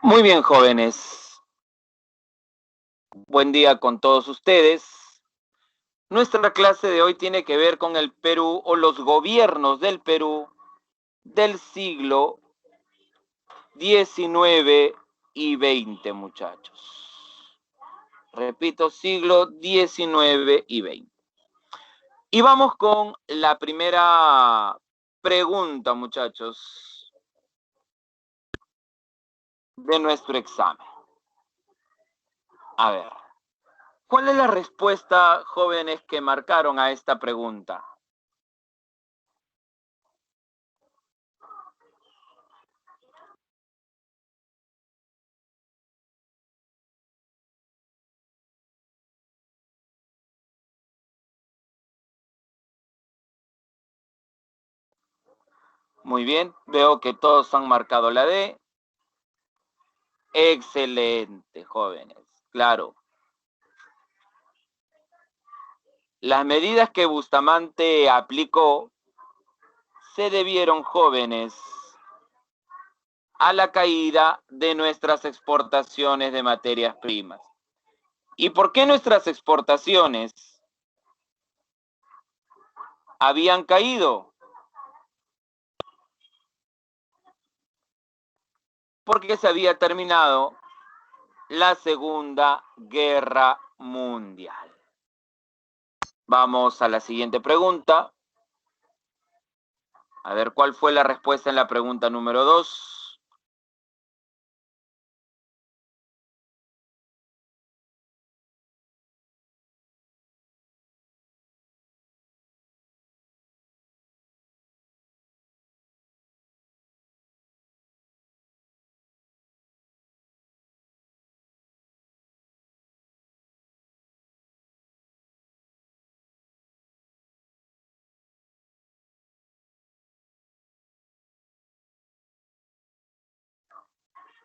Muy bien, jóvenes. Buen día con todos ustedes. Nuestra clase de hoy tiene que ver con el Perú o los gobiernos del Perú del siglo XIX y XX, muchachos. Repito, siglo XIX y XX. Y vamos con la primera pregunta, muchachos, de nuestro examen. A ver, ¿cuál es la respuesta, jóvenes, que marcaron a esta pregunta? Muy bien, veo que todos han marcado la D. Excelente, jóvenes. Claro. Las medidas que Bustamante aplicó se debieron, jóvenes, a la caída de nuestras exportaciones de materias primas. ¿Y por qué nuestras exportaciones habían caído? Porque se había terminado la Segunda Guerra Mundial. Vamos a la siguiente pregunta. A ver, ¿cuál fue la respuesta en la pregunta número 2?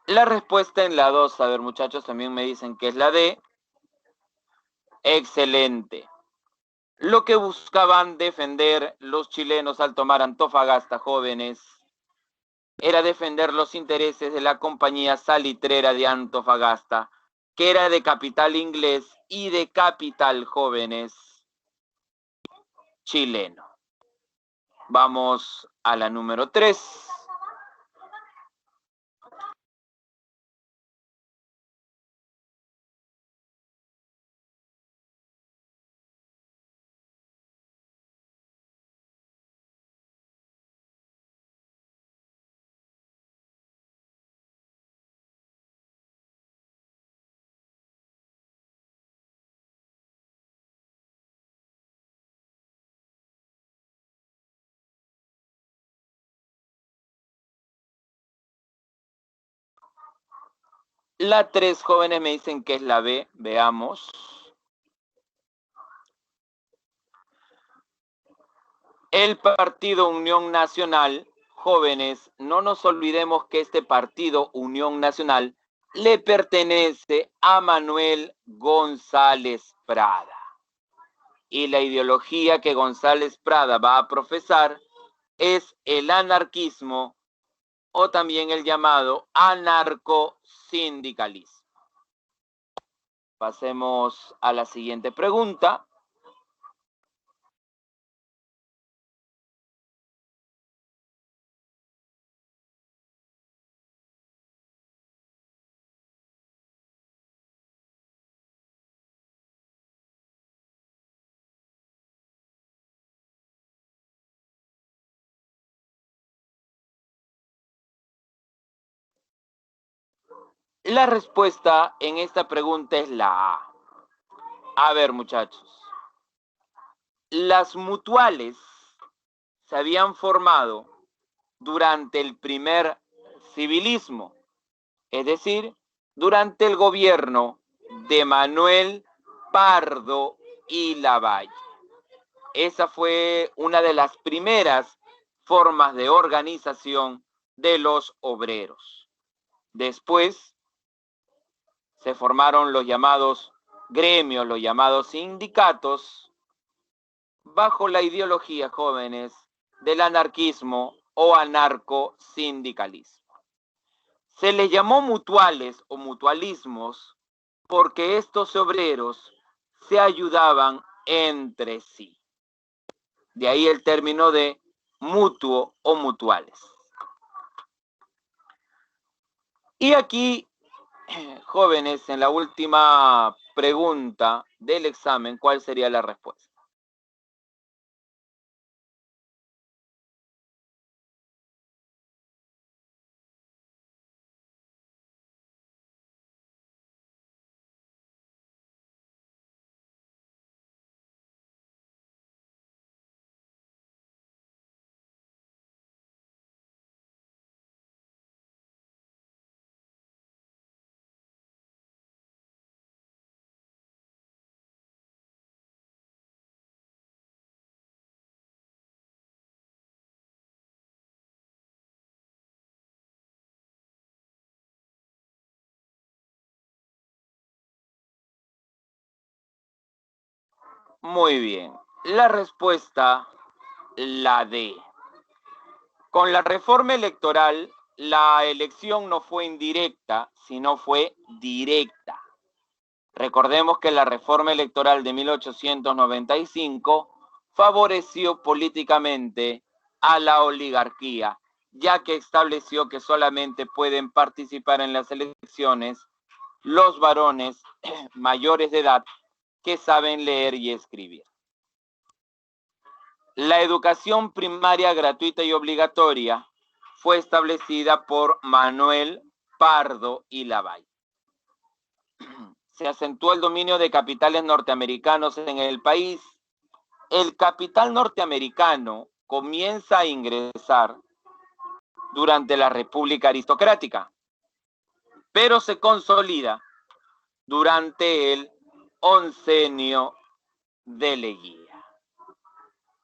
La respuesta en la 2, a ver, muchachos, también me dicen que es la D. Excelente. Lo que buscaban defender los chilenos al tomar Antofagasta, jóvenes, era defender los intereses de la compañía salitrera de Antofagasta, que era de capital inglés y de capital, jóvenes, chileno. Vamos a la número 3. La 3, jóvenes, me dicen que es la B. Veamos. El Partido Unión Nacional, jóvenes, no nos olvidemos que este Partido Unión Nacional le pertenece a Manuel González Prada. Y la ideología que González Prada va a profesar es el anarquismo o también el llamado anarcosindicalismo. Pasemos a la siguiente pregunta. La respuesta en esta pregunta es la A. A ver, muchachos. Las mutuales se habían formado durante el primer civilismo, es decir, durante el gobierno de Manuel Pardo y Lavalle. Esa fue una de las primeras formas de organización de los obreros. Después se formaron los llamados gremios, los llamados sindicatos, bajo la ideología, jóvenes, del anarquismo o anarcosindicalismo. Se les llamó mutuales o mutualismos porque estos obreros se ayudaban entre sí. De ahí el término de mutuo o mutuales. Y aquí, jóvenes, en la última pregunta del examen, ¿cuál sería la respuesta? Muy bien. La respuesta, la D. Con la reforma electoral, la elección no fue indirecta, sino fue directa. Recordemos que la reforma electoral de 1895 favoreció políticamente a la oligarquía, ya que estableció que solamente pueden participar en las elecciones los varones mayores de edad que saben leer y escribir. La educación primaria gratuita y obligatoria fue establecida por Manuel Pardo y Lavalle. Se acentuó el dominio de capitales norteamericanos en el país. El capital norteamericano comienza a ingresar durante la República Aristocrática, pero se consolida durante el oncenio de Leguía.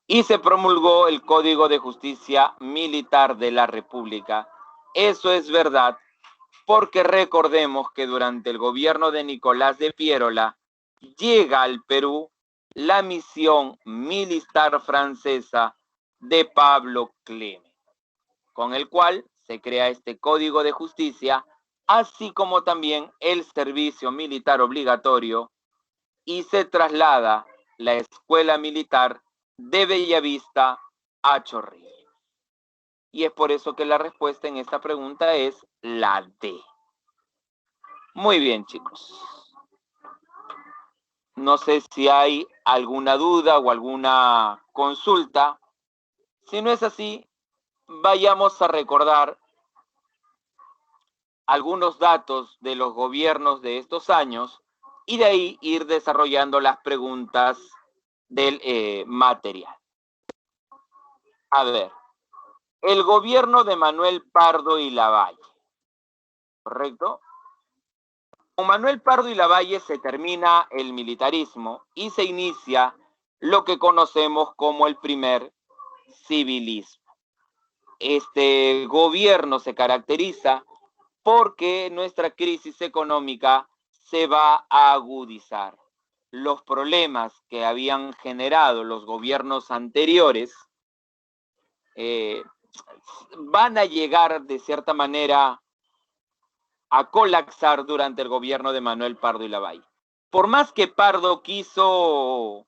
Y se promulgó el Código de Justicia Militar de la República. Eso es verdad, porque recordemos que durante el gobierno de Nicolás de Piérola llega al Perú la misión militar francesa de Pablo Clement, con el cual se crea este Código de Justicia, así como también el servicio militar obligatorio, y se traslada la escuela militar de Bellavista a Chorrillos. Y es por eso que la respuesta en esta pregunta es la D. Muy bien, chicos. No sé si hay alguna duda o alguna consulta. Si no es así, vayamos a recordar algunos datos de los gobiernos de estos años y de ahí ir desarrollando las preguntas del material. A ver, el gobierno de Manuel Pardo y Lavalle, ¿correcto? Con Manuel Pardo y Lavalle se termina el militarismo y se inicia lo que conocemos como el primer civilismo. Este gobierno se caracteriza porque nuestra crisis económica se va a agudizar. Los problemas que habían generado los gobiernos anteriores van a llegar de cierta manera a colapsar durante el gobierno de Manuel Pardo y Lavalle. Por más que Pardo quiso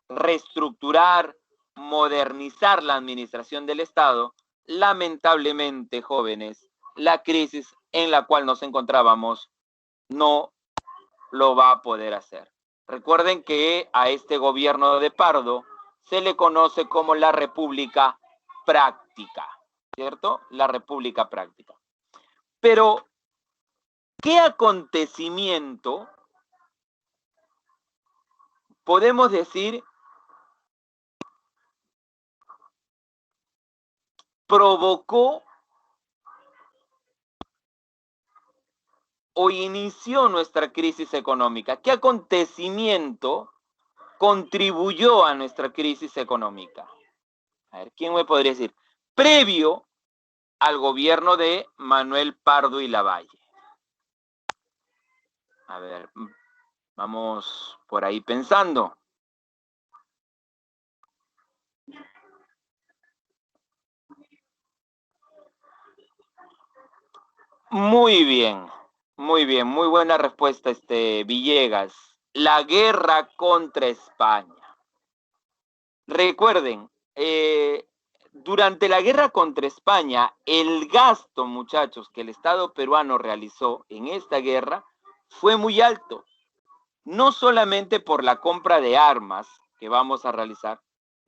reestructurar, modernizar la administración del Estado, lamentablemente, jóvenes, la crisis en la cual nos encontrábamos no lo va a poder hacer. Recuerden que a este gobierno de Pardo se le conoce como la República Práctica, ¿cierto? La República Práctica. Pero, ¿qué acontecimiento podemos decir provocó o inició nuestra crisis económica? ¿Qué acontecimiento contribuyó a nuestra crisis económica? A ver, ¿quién me podría decir? Previo al gobierno de Manuel Pardo y Lavalle. A ver, vamos por ahí pensando. Muy bien, muy buena respuesta, Villegas. La guerra contra España. Recuerden, durante la guerra contra España, el gasto, muchachos, que el Estado peruano realizó en esta guerra fue muy alto. No solamente por la compra de armas que vamos a realizar,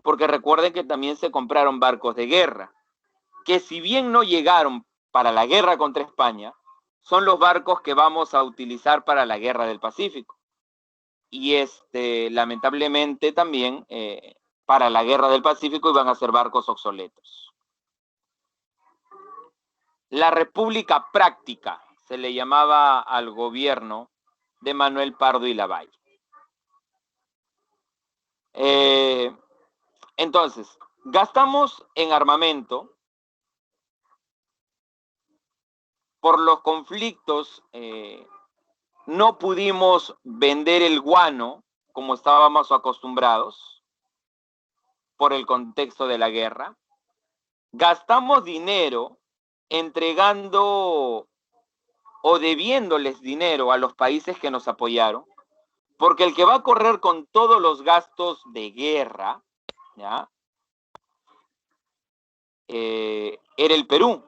porque recuerden que también se compraron barcos de guerra, que si bien no llegaron para la guerra contra España, son los barcos que vamos a utilizar para la guerra del Pacífico. Y lamentablemente también para la guerra del Pacífico iban a ser barcos obsoletos. La República Práctica se le llamaba al gobierno de Manuel Pardo y Lavalle. Entonces, gastamos en armamento por los conflictos, no pudimos vender el guano como estábamos acostumbrados por el contexto de la guerra. Gastamos dinero entregando o debiéndoles dinero a los países que nos apoyaron, porque el que va a correr con todos los gastos de guerra, ¿ya? Era el Perú.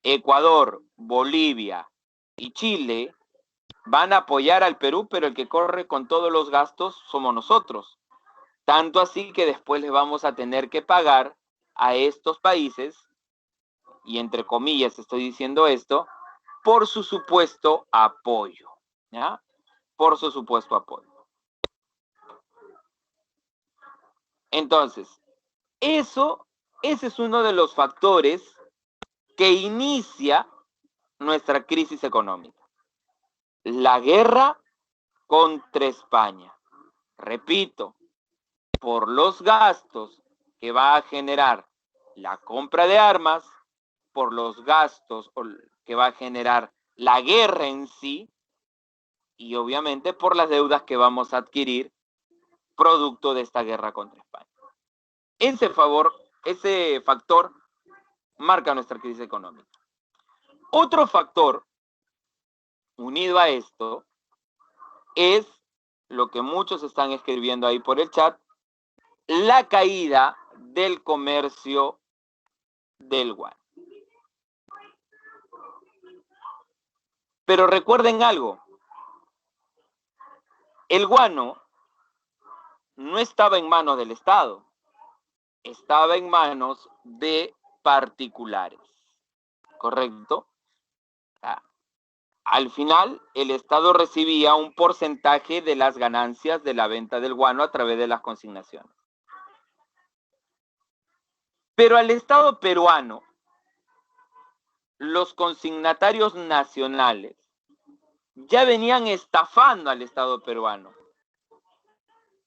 Ecuador, Bolivia y Chile van a apoyar al Perú, pero el que corre con todos los gastos somos nosotros. Tanto así que después les vamos a tener que pagar a estos países, y entre comillas estoy diciendo esto, por su supuesto apoyo, ¿ya? Por su supuesto apoyo. Entonces, ese es uno de los factores que inicia nuestra crisis económica. La guerra contra España. Repito, por los gastos que va a generar la compra de armas, por los gastos que va a generar la guerra en sí, y obviamente por las deudas que vamos a adquirir producto de esta guerra contra España. Ese factor marca nuestra crisis económica. Otro factor unido a esto es lo que muchos están escribiendo ahí por el chat, la caída del comercio del guano. Pero recuerden algo, el guano no estaba en manos del Estado, estaba en manos de particulares, ¿correcto? Al final, el Estado recibía un porcentaje de las ganancias de la venta del guano a través de las consignaciones. Pero al Estado peruano, los consignatarios nacionales ya venían estafando al Estado peruano,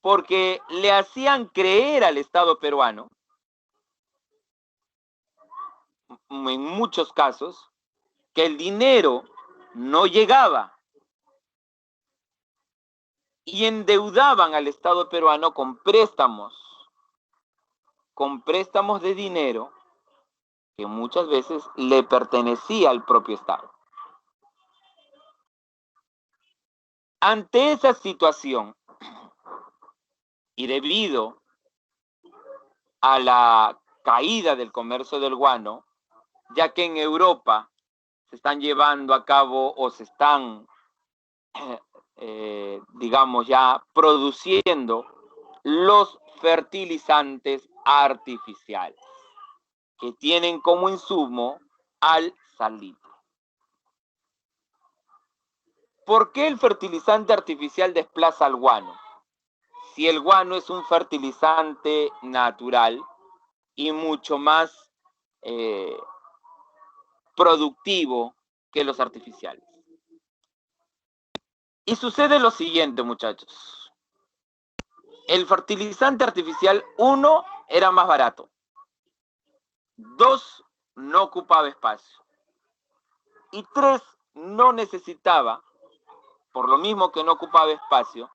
porque le hacían creer al Estado peruano, en muchos casos, que el dinero no llegaba y endeudaban al Estado peruano con préstamos de dinero que muchas veces le pertenecía al propio Estado. Ante esa situación, y debido a la caída del comercio del guano, ya que en Europa se están llevando a cabo o se están, digamos ya, produciendo los fertilizantes artificiales, que tienen como insumo al salitre. ¿Por qué el fertilizante artificial desplaza al guano? Si el guano es un fertilizante natural y mucho más productivo que los artificiales. Y sucede lo siguiente, muchachos. El fertilizante artificial, 1, era más barato. 2, no ocupaba espacio. Y 3, no necesitaba, por lo mismo que no ocupaba espacio,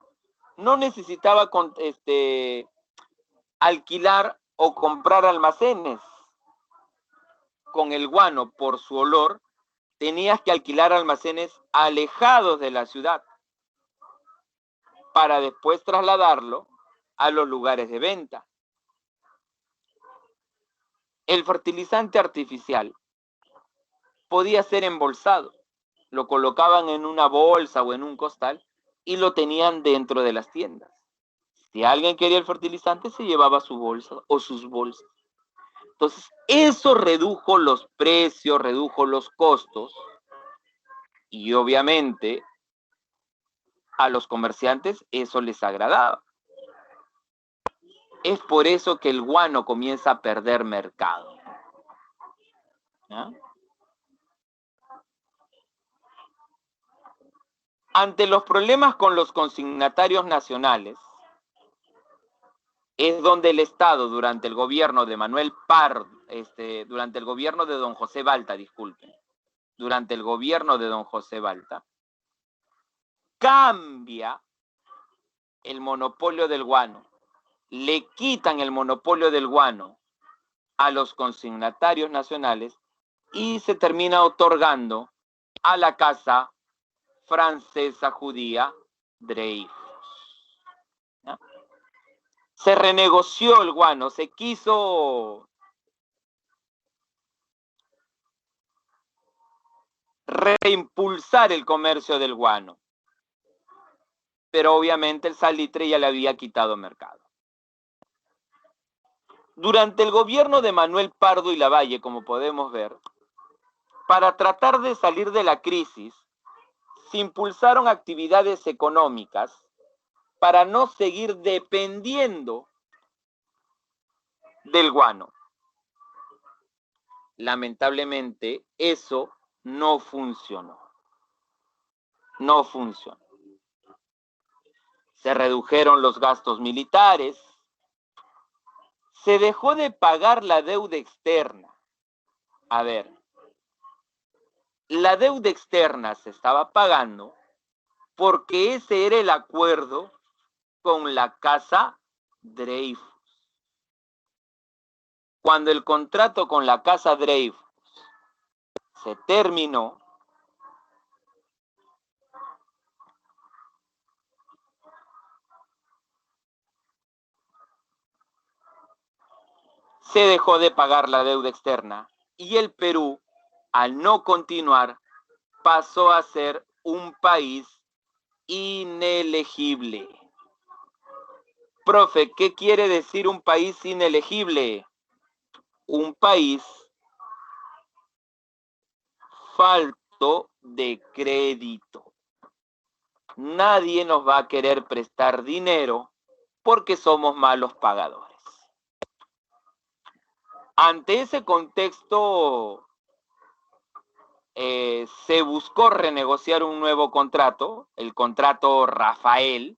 no necesitaba alquilar o comprar almacenes. Con el guano, por su olor, tenías que alquilar almacenes alejados de la ciudad para después trasladarlo a los lugares de venta. El fertilizante artificial podía ser embolsado. Lo colocaban en una bolsa o en un costal y lo tenían dentro de las tiendas. Si alguien quería el fertilizante, se llevaba su bolsa o sus bolsas. Entonces, eso redujo los precios, redujo los costos y obviamente a los comerciantes eso les agradaba. Es por eso que el guano comienza a perder mercado. ¿Ya? Ante los problemas con los consignatarios nacionales, es donde el Estado, durante el gobierno de Manuel Pardo, durante el gobierno de don José Balta, disculpen, durante el gobierno de don José Balta, cambia el monopolio del guano, le quitan el monopolio del guano a los consignatarios nacionales y se termina otorgando a la casa francesa judía Dreyfus. ¿Ya? Se renegoció el guano, se quiso reimpulsar el comercio del guano, pero obviamente el salitre ya le había quitado mercado. Durante el gobierno de Manuel Pardo y Lavalle, como podemos ver, para tratar de salir de la crisis, se impulsaron actividades económicas para no seguir dependiendo del guano. Lamentablemente, eso no funcionó. No funcionó. Se redujeron los gastos militares, se dejó de pagar la deuda externa. A ver, la deuda externa se estaba pagando porque ese era el acuerdo con la casa Dreyfus. Cuando el contrato con la casa Dreyfus se terminó, se dejó de pagar la deuda externa y el Perú, al no continuar, pasó a ser un país inelegible. Profe, ¿qué quiere decir un país inelegible? Un país falto de crédito. Nadie nos va a querer prestar dinero porque somos malos pagadores. Ante ese contexto, se buscó renegociar un nuevo contrato, el contrato Rafael,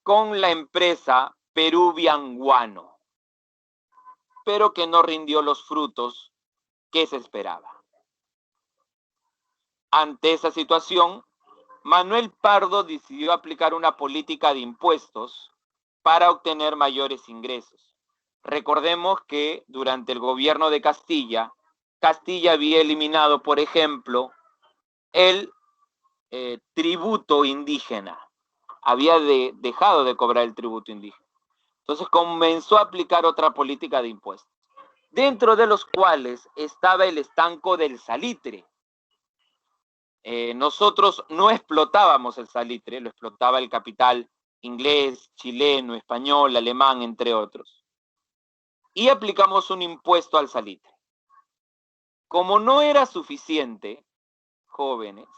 con la empresa Peruvian Guano, pero que no rindió los frutos que se esperaba. Ante esa situación, Manuel Pardo decidió aplicar una política de impuestos para obtener mayores ingresos. Recordemos que durante el gobierno de Castilla, Castilla había eliminado, por ejemplo, el tributo indígena. Había dejado de cobrar el tributo indígena. Entonces comenzó a aplicar otra política de impuestos, dentro de los cuales estaba el estanco del salitre. Nosotros no explotábamos el salitre, lo explotaba el capital inglés, chileno, español, alemán, entre otros. Y aplicamos un impuesto al salitre. Como no era suficiente, jóvenes,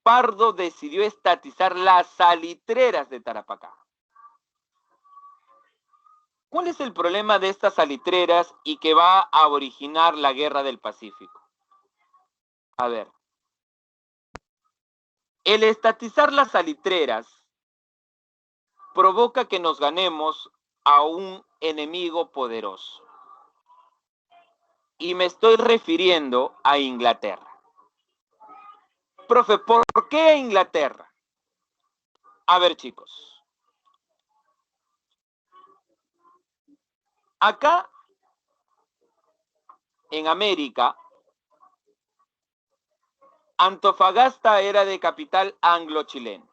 Pardo decidió estatizar las salitreras de Tarapacá. ¿Cuál es el problema de estas salitreras y que va a originar la Guerra del Pacífico? A ver, el estatizar las salitreras provoca que nos ganemos a un enemigo poderoso. Y me estoy refiriendo a Inglaterra. Profe, ¿por qué Inglaterra? A ver, chicos. Acá, en América, Antofagasta era de capital anglo-chileno.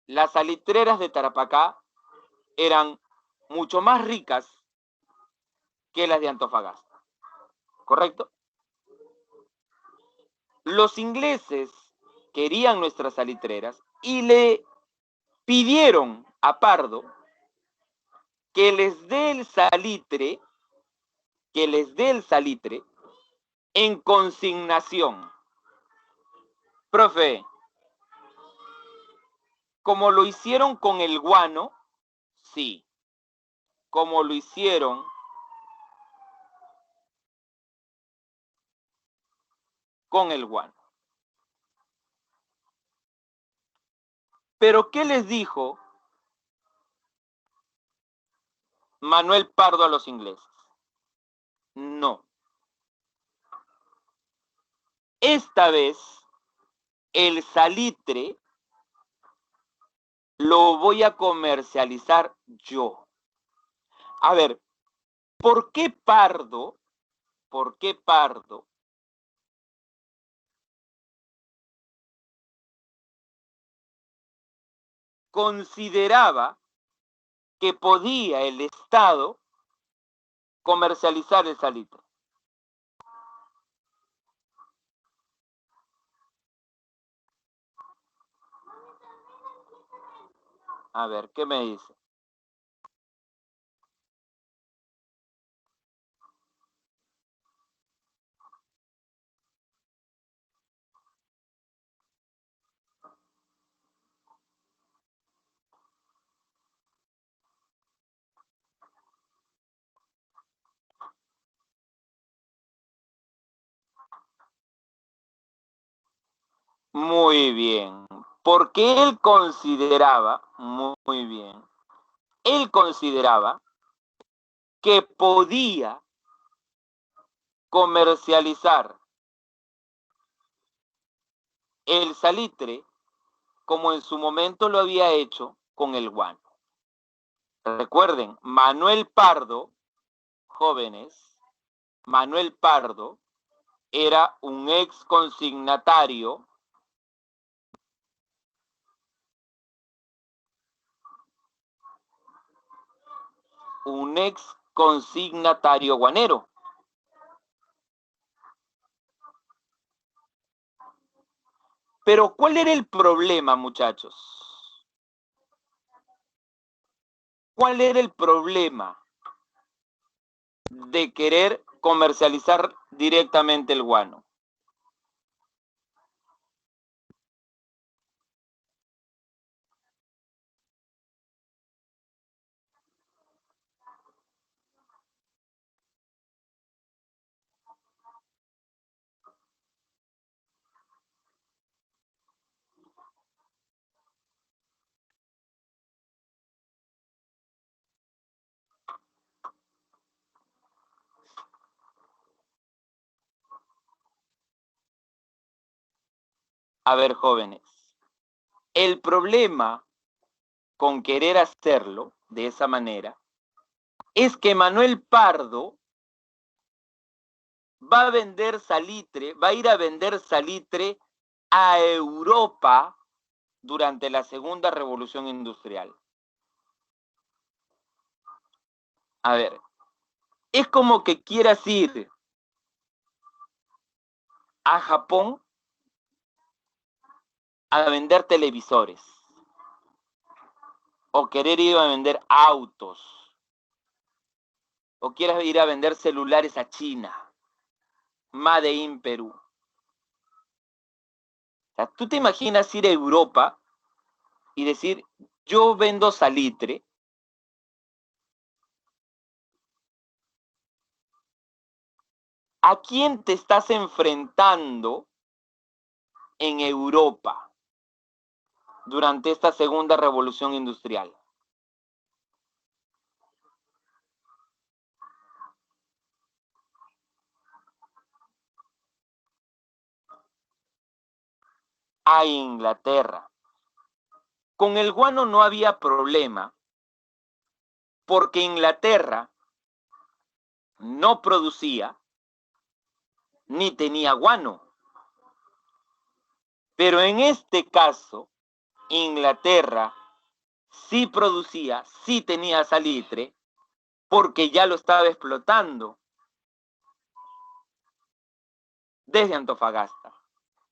Las salitreras de Tarapacá eran mucho más ricas que las de Antofagasta, ¿correcto? Los ingleses querían nuestras salitreras y le pidieron a Pardo que les dé el salitre, en consignación. Profe, como lo hicieron con el guano, sí. Como lo hicieron con el guano. Pero ¿qué les dijo Manuel Pardo a los ingleses? No. Esta vez el salitre lo voy a comercializar yo. A ver, ¿por qué Pardo consideraba que podía el Estado comercializar el salitre? A ver, ¿qué me dice? Muy bien. Porque él consideraba, muy bien, él consideraba que podía comercializar el salitre como en su momento lo había hecho con el guano. Recuerden, Manuel Pardo, jóvenes, Manuel Pardo era un ex consignatario guanero. Pero ¿cuál era el problema, muchachos? ¿Cuál era el problema de querer comercializar directamente el guano? A ver, jóvenes, el problema con querer hacerlo de esa manera es que Manuel Pardo va a vender salitre, va a ir a vender salitre a Europa durante la Segunda Revolución Industrial. A ver, es como que quieras ir a Japón a vender televisores o querer ir a vender autos o quieras ir a vender celulares a China, Made in Perú. O sea, ¿tú te imaginas ir a Europa y decir, yo vendo salitre? ¿A quién te estás enfrentando en Europa durante esta segunda revolución industrial? A Inglaterra. Con el guano no había problema porque Inglaterra no producía ni tenía guano. Pero en este caso, Inglaterra sí producía, sí tenía salitre, porque ya lo estaba explotando desde Antofagasta.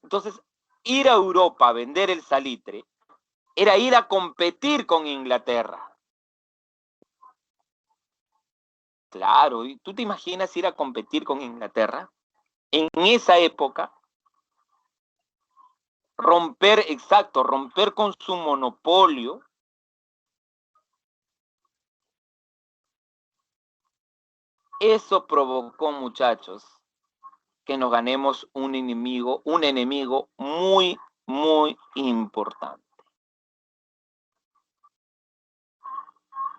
Entonces, ir a Europa a vender el salitre era ir a competir con Inglaterra. Claro, ¿y tú te imaginas ir a competir con Inglaterra? En esa época, romper con su monopolio. Eso provocó, muchachos, que nos ganemos un enemigo muy, muy importante.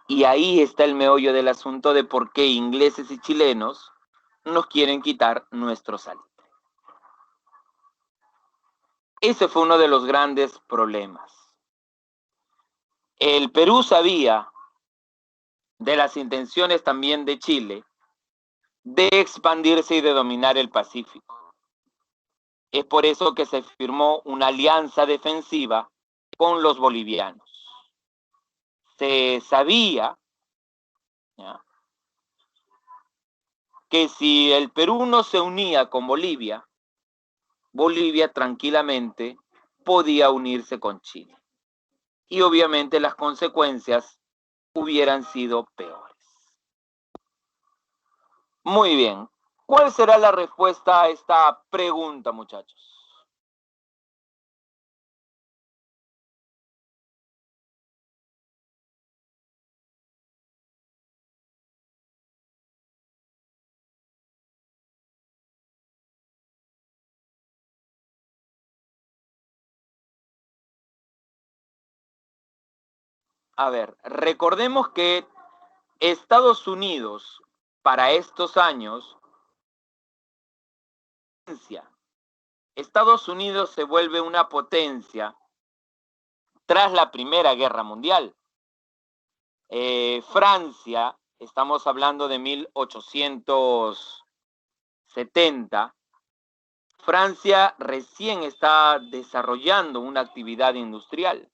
Y ahí está el meollo del asunto de por qué ingleses y chilenos nos quieren quitar nuestro salitre. Ese fue uno de los grandes problemas. El Perú sabía de las intenciones también de Chile de expandirse y de dominar el Pacífico. Es por eso que se firmó una alianza defensiva con los bolivianos. Se sabía, ¿ya?, que si el Perú no se unía con Bolivia, Bolivia tranquilamente podía unirse con Chile. Y obviamente las consecuencias hubieran sido peores. Muy bien. ¿Cuál será la respuesta a esta pregunta, muchachos? A ver, recordemos que Estados Unidos para estos años, Estados Unidos se vuelve una potencia tras la Primera Guerra Mundial. Francia, estamos hablando de 1870, Francia recién está desarrollando una actividad industrial,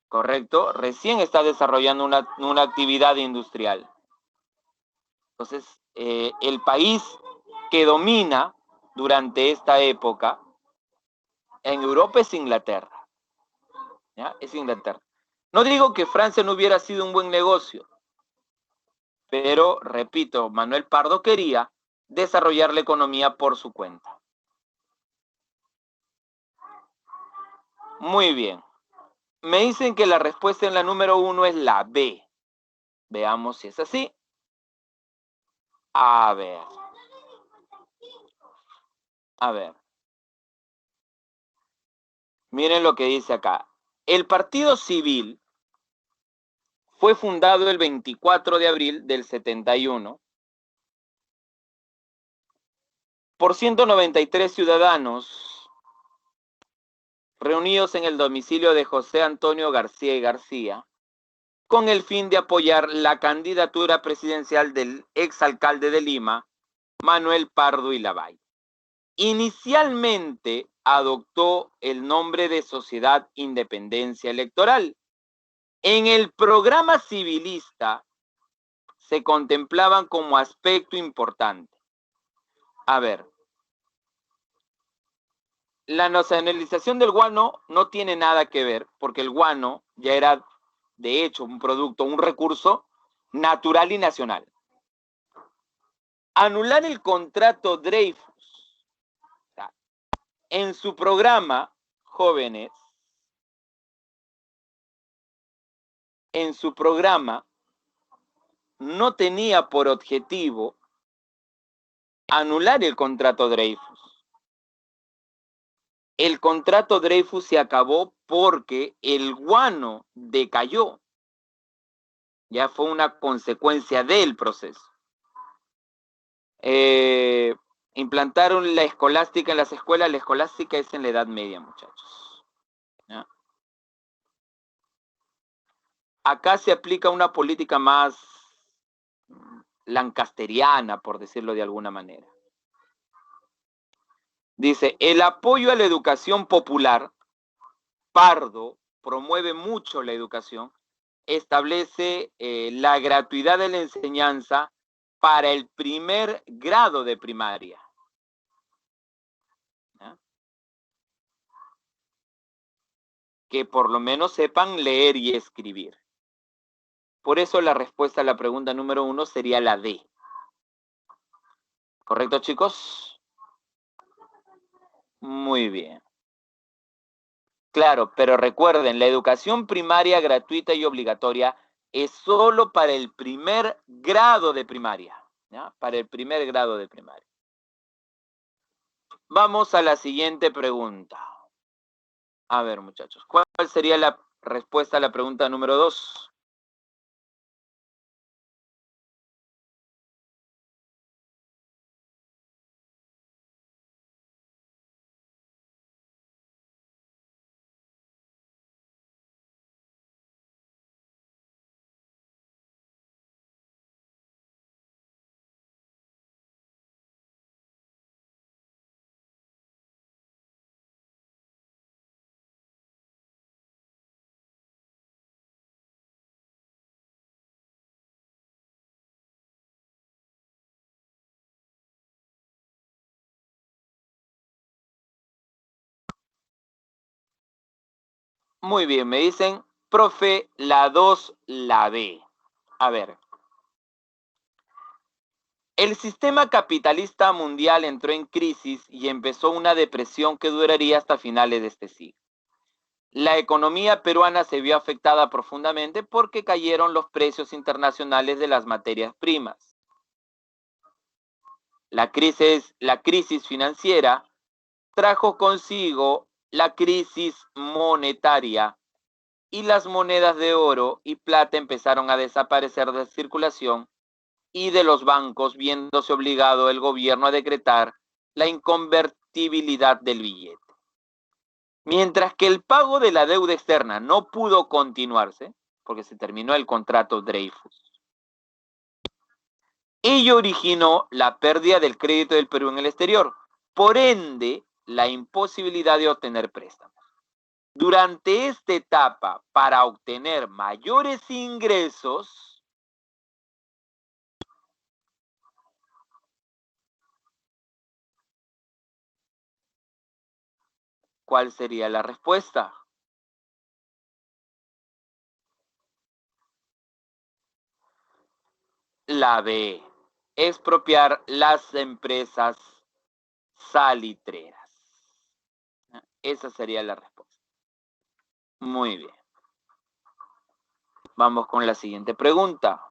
¿correcto? Recién está desarrollando una actividad industrial. Entonces, el país que domina durante esta época en Europa es Inglaterra, ¿ya? Es Inglaterra. No digo que Francia no hubiera sido un buen negocio, pero, repito, Manuel Pardo quería desarrollar la economía por su cuenta. Muy bien. Me dicen que la respuesta en la número 1 es la B. Veamos si es así. A ver. A ver. Miren lo que dice acá. El Partido Civil fue fundado el 24 de abril del 71 por 193 ciudadanos reunidos en el domicilio de José Antonio García y García, con el fin de apoyar la candidatura presidencial del exalcalde de Lima, Manuel Pardo y Lavalle. Inicialmente adoptó el nombre de Sociedad Independencia Electoral. En el programa civilista se contemplaban como aspecto importante. A ver, la nacionalización del guano no tiene nada que ver, porque el guano ya era, de hecho, un producto, un recurso natural y nacional. Anular el contrato Dreyfus. En su programa, jóvenes, en su programa no tenía por objetivo anular el contrato Dreyfus. El contrato Dreyfus se acabó porque el guano decayó. Ya fue una consecuencia del proceso. Implantaron la escolástica en las escuelas. La escolástica es en la Edad Media, muchachos, ¿ya? Acá se aplica una política más lancasteriana, por decirlo de alguna manera. Dice, el apoyo a la educación popular, Pardo promueve mucho la educación, establece la gratuidad de la enseñanza para el primer grado de primaria. ¿Ya? Que por lo menos sepan leer y escribir. Por eso la respuesta a la pregunta número 1 sería la D. ¿Correcto, chicos? Muy bien. Claro, pero recuerden, la educación primaria gratuita y obligatoria es solo para el primer grado de primaria, ¿ya? Para el primer grado de primaria. Vamos a la siguiente pregunta. A ver, muchachos, ¿cuál sería la respuesta a la pregunta número 2? Muy bien, me dicen, profe, la 2, la B. A ver. El sistema capitalista mundial entró en crisis y empezó una depresión que duraría hasta finales de este siglo. La economía peruana se vio afectada profundamente porque cayeron los precios internacionales de las materias primas. La crisis financiera trajo consigo la crisis monetaria y las monedas de oro y plata empezaron a desaparecer de circulación y de los bancos, viéndose obligado el gobierno a decretar la inconvertibilidad del billete. Mientras que el pago de la deuda externa no pudo continuarse, porque se terminó el contrato Dreyfus, ello originó la pérdida del crédito del Perú en el exterior, por ende, la imposibilidad de obtener préstamos. Durante esta etapa, para obtener mayores ingresos, ¿cuál sería la respuesta? La B, expropiar las empresas salitreras. Esa sería la respuesta. Muy bien. Vamos con la siguiente pregunta.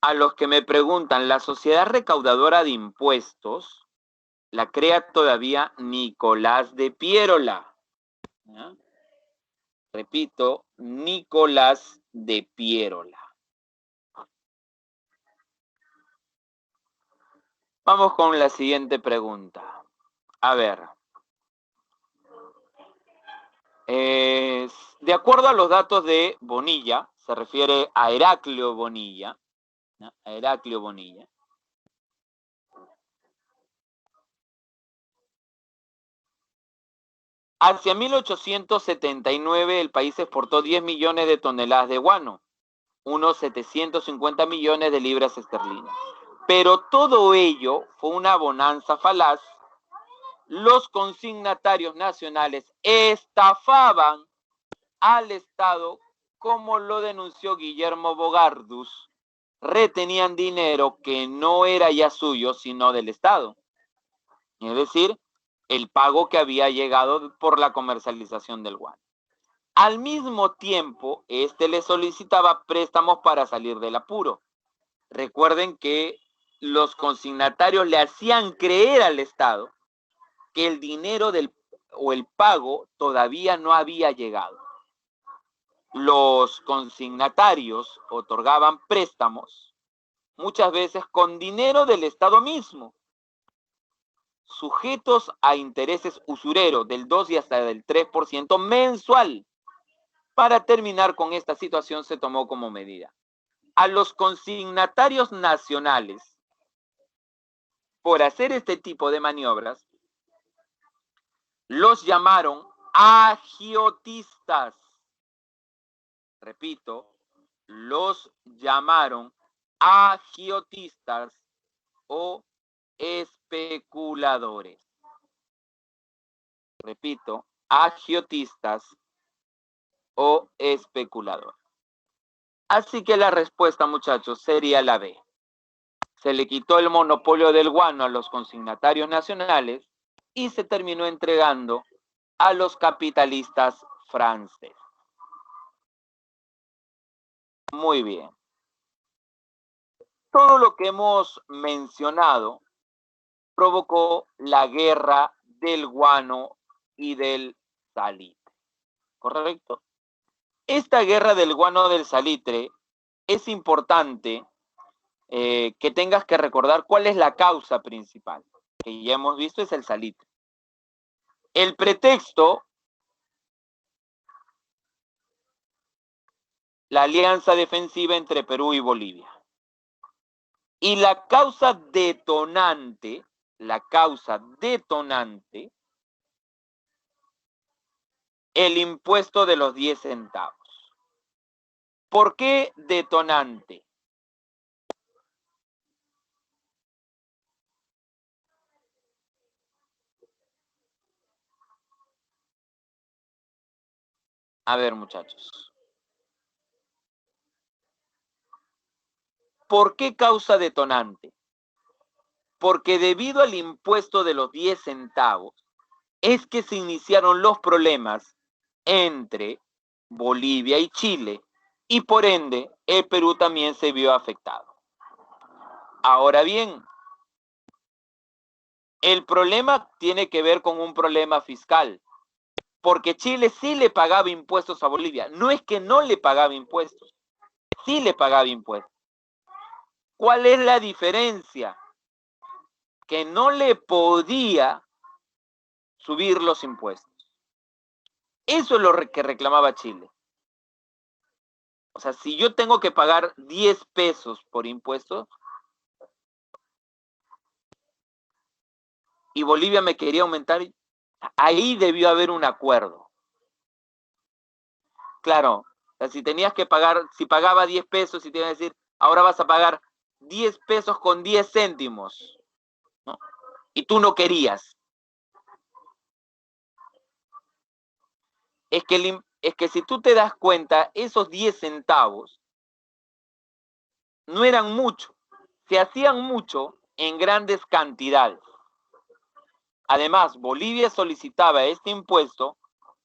A los que me preguntan, la sociedad recaudadora de impuestos la crea todavía Nicolás de Piérola. ¿Ya? Repito, Nicolás de Piérola. Vamos con la siguiente pregunta. A ver. De acuerdo a los datos de Bonilla, se refiere a Heraclio Bonilla, ¿no? A Heraclio Bonilla. Hacia 1879 el país exportó 10 millones de toneladas de guano, unos 750 millones de libras esterlinas. Pero todo ello fue una bonanza falaz. Los consignatarios nacionales estafaban al Estado, como lo denunció Guillermo Bogardus. Retenían dinero que no era ya suyo, sino del Estado. Es decir, el pago que había llegado por la comercialización del guano. Al mismo tiempo, le solicitaba préstamos para salir del apuro. Recuerden que los consignatarios le hacían creer al Estado que el dinero o el pago todavía no había llegado. Los consignatarios otorgaban préstamos, muchas veces con dinero del Estado mismo, sujetos a intereses usureros del 2 y hasta del 3% mensual. Para terminar con esta situación se tomó como medida a los consignatarios nacionales por hacer este tipo de maniobras, los llamaron agiotistas. Repito, los llamaron agiotistas o especuladores. Repito, agiotistas o especuladores. Así que la respuesta, muchachos, sería la B. Se le quitó el monopolio del guano a los consignatarios nacionales y se terminó entregando a los capitalistas franceses. Muy bien. Todo lo que hemos mencionado provocó la guerra del guano y del salitre. ¿Correcto? Esta guerra del guano del salitre es importante que tengas que recordar cuál es la causa principal, que ya hemos visto es el salitre. El pretexto, la alianza defensiva entre Perú y Bolivia. Y la causa detonante, el impuesto de los 10 centavos. ¿Por qué detonante? A ver, muchachos. ¿Por qué causa detonante? Porque debido al impuesto de los 10 centavos, es que se iniciaron los problemas entre Bolivia y Chile, y por ende el Perú también se vio afectado. Ahora bien, el problema tiene que ver con un problema fiscal, porque Chile sí le pagaba impuestos a Bolivia. No es que no le pagaba impuestos, sí le pagaba impuestos. ¿Cuál es la diferencia? Que no le podía subir los impuestos. Eso es lo que reclamaba Chile. O sea, si yo tengo que pagar 10 pesos por impuestos y Bolivia me quería aumentar, ahí debió haber un acuerdo. Claro, o sea, si tenías que pagar, si pagaba 10 pesos y te iban a decir, ahora vas a pagar 10 pesos con 10 céntimos, ¿no? Y tú no querías. Es que si tú te das cuenta, esos 10 centavos no eran mucho, se hacían mucho en grandes cantidades. Además, Bolivia solicitaba este impuesto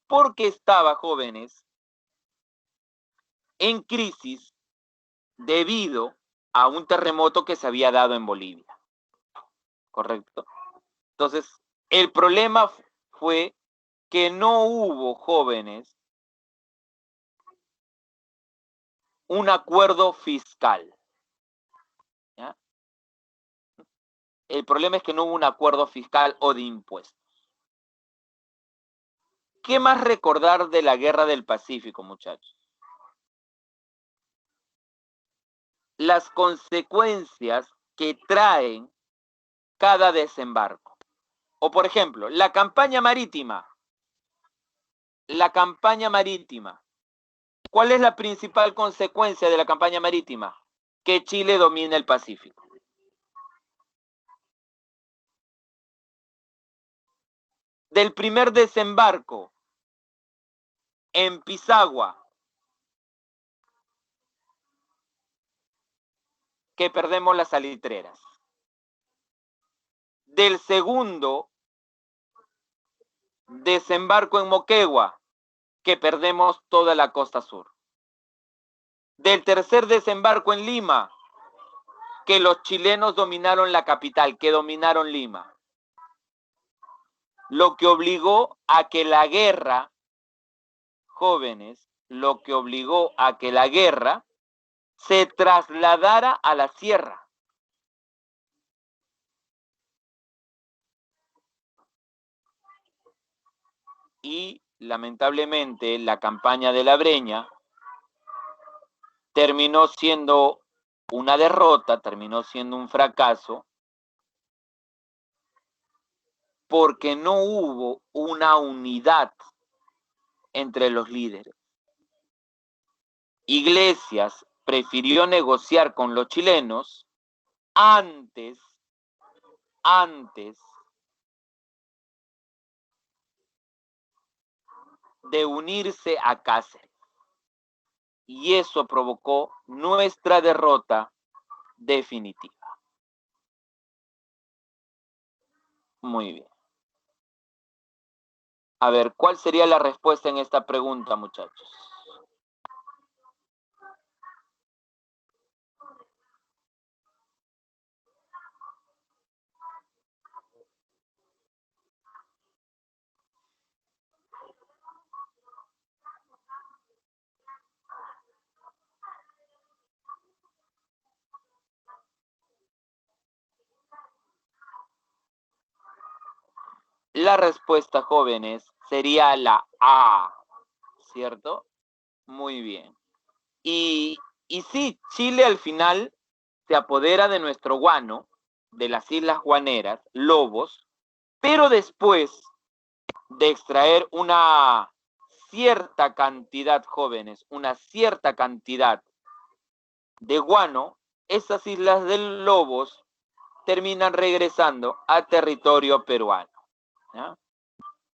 porque estaba, jóvenes, en crisis debido a un terremoto que se había dado en Bolivia. ¿Correcto? Entonces, el problema fue que no hubo, jóvenes, un acuerdo fiscal. ¿Ya? El problema es que no hubo un acuerdo fiscal o de impuestos. ¿Qué más recordar de la Guerra del Pacífico, muchachos? Las consecuencias que traen cada desembarco. O, por ejemplo, la campaña marítima. La campaña marítima. ¿Cuál es la principal consecuencia de la campaña marítima? Que Chile domine el Pacífico. Del primer desembarco en Pisagua, que perdemos las salitreras. Del segundo desembarco en Moquegua, que perdemos toda la costa sur. Del tercer desembarco en Lima, que los chilenos dominaron la capital, que dominaron Lima. Lo que obligó a que la guerra, jóvenes, lo que obligó a que la guerra se trasladara a la sierra. Y lamentablemente la campaña de la Breña terminó siendo una derrota, terminó siendo un fracaso, porque no hubo una unidad entre los líderes. Iglesias prefirió negociar con los chilenos antes de unirse a Cáceres. Y eso provocó nuestra derrota definitiva. Muy bien. A ver, ¿cuál sería la respuesta en esta pregunta, muchachos? La respuesta, jóvenes, sería la A, ¿cierto? Muy bien. Y sí, Chile al final se apodera de nuestro guano, de las Islas Guaneras, Lobos, pero después de extraer una cierta cantidad, jóvenes, una cierta cantidad de guano, esas Islas de Lobos terminan regresando a territorio peruano. ¿Ya?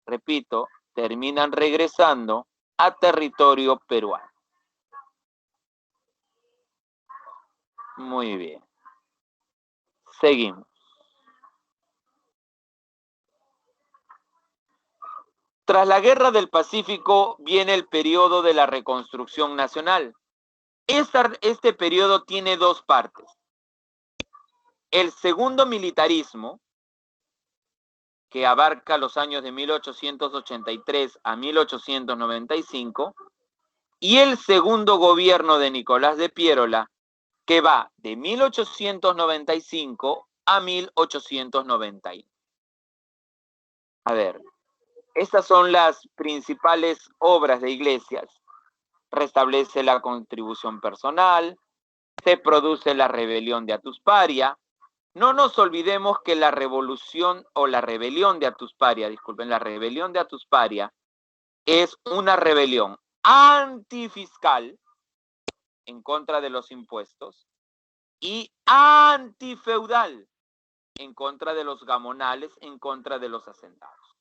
Repito, terminan regresando a territorio peruano. Muy bien. Seguimos. Tras la Guerra del Pacífico viene el periodo de la reconstrucción nacional. Este periodo tiene dos partes. El segundo militarismo, que abarca los años de 1883 a 1895, y el segundo gobierno de Nicolás de Piérola, que va de 1895 a 1890. A ver, estas son las principales obras de Iglesias. Restablece la contribución personal, se produce la rebelión de Atusparia. No nos olvidemos que la revolución o la rebelión de Atusparia, disculpen, la rebelión de Atusparia es una rebelión antifiscal en contra de los impuestos y antifeudal en contra de los gamonales, en contra de los hacendados.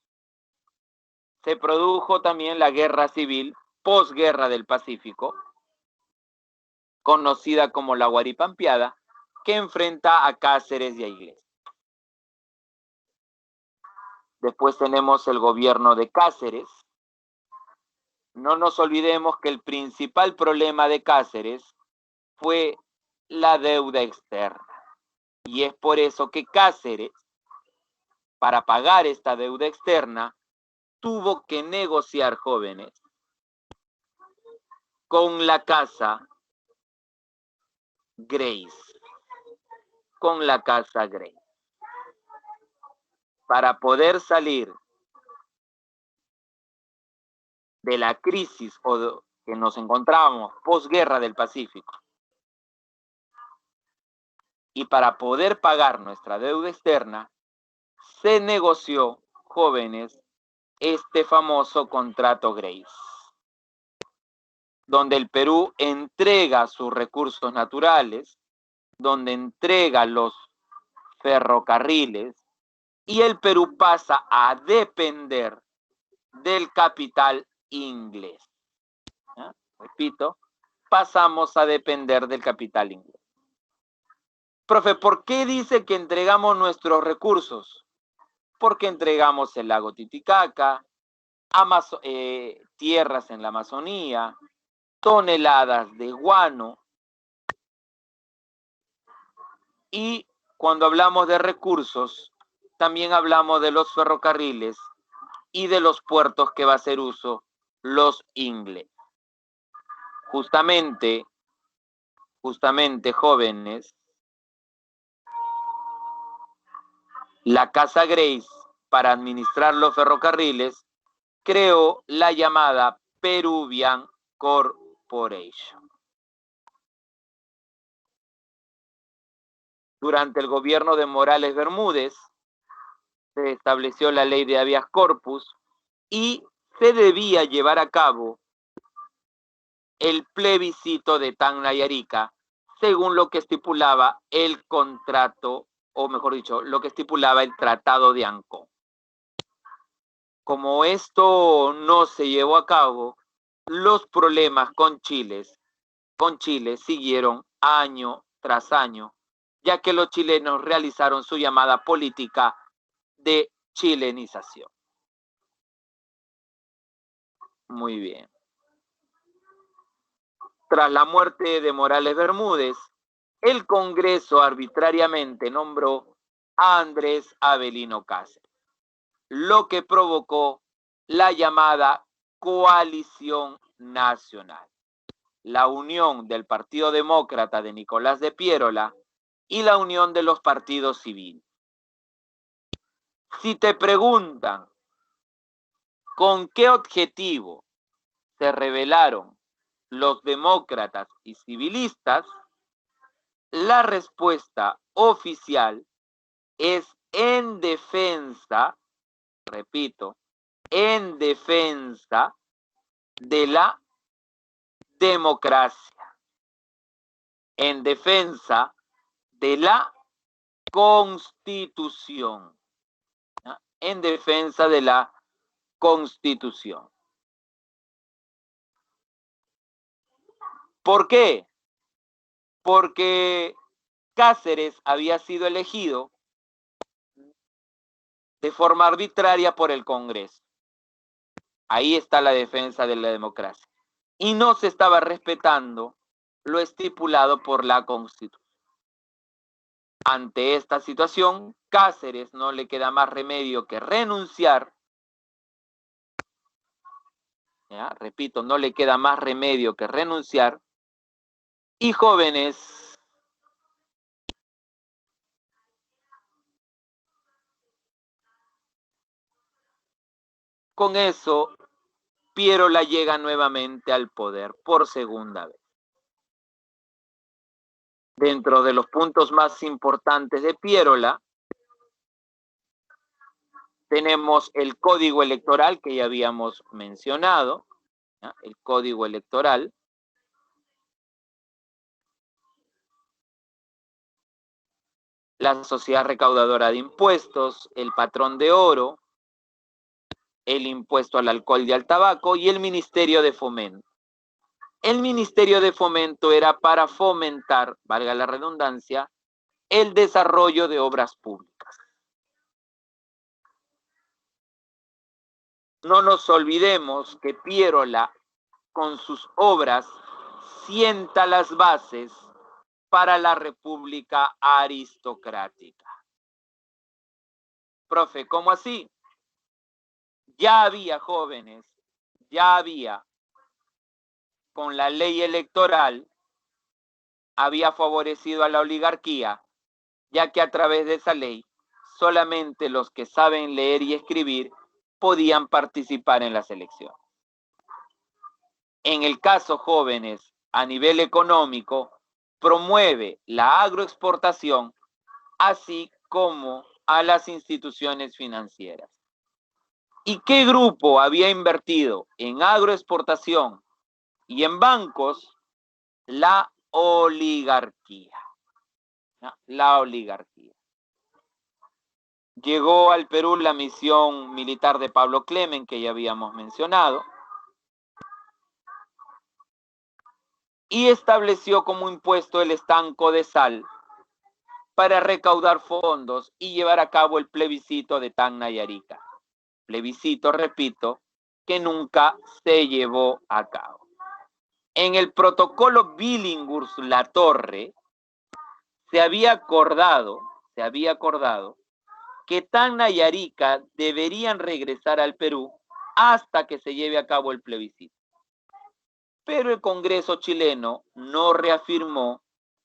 Se produjo también la guerra civil posguerra del Pacífico, conocida como la Guaripampeada, que enfrenta a Cáceres y a Iglesias. Después tenemos el gobierno de Cáceres. No nos olvidemos que el principal problema de Cáceres fue la deuda externa. Y es por eso que Cáceres, para pagar esta deuda externa, tuvo que negociar, jóvenes, con la casa Grace. Con la casa Grace. Para poder salir de la crisis que nos encontrábamos posguerra del Pacífico y para poder pagar nuestra deuda externa, se negoció, jóvenes, este famoso contrato Grace, donde el Perú entrega sus recursos naturales, donde entrega los ferrocarriles y el Perú pasa a depender del capital inglés. ¿Ya? Repito, pasamos a depender del capital inglés. Profe, ¿por qué dice que entregamos nuestros recursos? Porque entregamos el lago Titicaca, tierras en la Amazonía, toneladas de guano. Y cuando hablamos de recursos, también hablamos de los ferrocarriles y de los puertos que va a hacer uso los ingleses. Justamente, jóvenes, la Casa Grace, para administrar los ferrocarriles, creó la llamada Peruvian Corporation. Durante el gobierno de Morales Bermúdez, se estableció la ley de habeas corpus y se debía llevar a cabo el plebiscito de Tacna y Arica, según lo que estipulaba el contrato, o mejor dicho, lo que estipulaba el Tratado de Ancón. Como esto no se llevó a cabo, los problemas con Chile siguieron año tras año, ya que los chilenos realizaron su llamada política de chilenización. Muy bien. Tras la muerte de Morales Bermúdez, el Congreso arbitrariamente nombró a Andrés Avelino Cáceres, lo que provocó la llamada Coalición Nacional, la unión del Partido Demócrata de Nicolás de Piérola y la unión de los partidos civiles. Si te preguntan con qué objetivo se rebelaron los demócratas y civilistas, la respuesta oficial es en defensa, repito, en defensa de la democracia, en defensa de la Constitución, ¿no? En defensa de la Constitución. ¿Por qué? Porque Cáceres había sido elegido de forma arbitraria por el Congreso. Ahí está la defensa de la democracia. Y no se estaba respetando lo estipulado por la Constitución. Ante esta situación, Cáceres no le queda más remedio que renunciar. ¿Ya? Repito, no le queda más remedio que renunciar. Y jóvenes, con eso, Piérola llega nuevamente al poder por segunda vez. Dentro de los puntos más importantes de Piérola, tenemos el código electoral que ya habíamos mencionado, ¿ya? El código electoral. La sociedad recaudadora de impuestos, el patrón de oro, el impuesto al alcohol y al tabaco y el Ministerio de Fomento. El Ministerio de Fomento era para fomentar, valga la redundancia, el desarrollo de obras públicas. No nos olvidemos que Piérola, con sus obras, sienta las bases para la república aristocrática. Profe, ¿cómo así? Ya había jóvenes, con la ley electoral, había favorecido a la oligarquía, ya que a través de esa ley, solamente los que saben leer y escribir podían participar en las elecciones. En el caso jóvenes, a nivel económico, promueve la agroexportación, así como a las instituciones financieras. ¿Y qué grupo había invertido en agroexportación y en bancos? La oligarquía. La oligarquía. Llegó al Perú la misión militar de Pablo Clemen, que ya habíamos mencionado, y estableció como impuesto el estanco de sal para recaudar fondos y llevar a cabo el plebiscito de Tacna y Arica. Plebiscito, repito, que nunca se llevó a cabo. En el protocolo Billinghurst-Latorre se había acordado que Tacna y Arica deberían regresar al Perú hasta que se lleve a cabo el plebiscito. Pero el Congreso chileno no reafirmó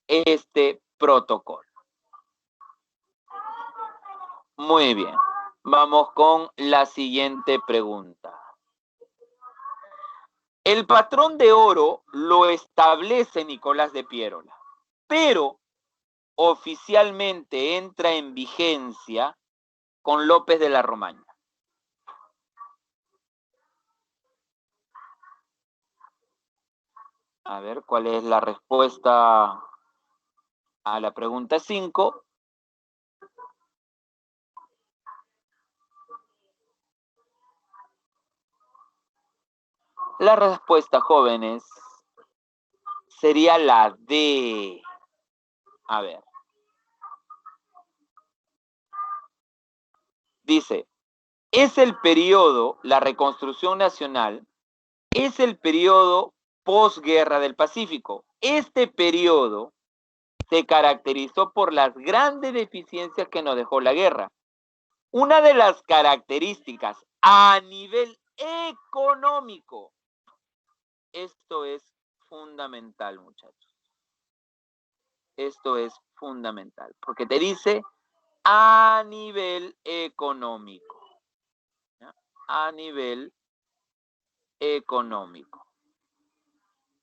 este protocolo. Muy bien, vamos con la siguiente pregunta. El patrón de oro lo establece Nicolás de Piérola, pero oficialmente entra en vigencia con López de la Romaña. A ver, ¿cuál es la respuesta a la pregunta 5? La respuesta, jóvenes, sería la D. A ver. Dice, es el periodo, la reconstrucción nacional, es el periodo posguerra del Pacífico. Este periodo se caracterizó por las grandes deficiencias que nos dejó la guerra. Una de las características a nivel económico, esto es fundamental, muchachos. Esto es fundamental, porque te dice a nivel económico. ¿Ya? A nivel económico.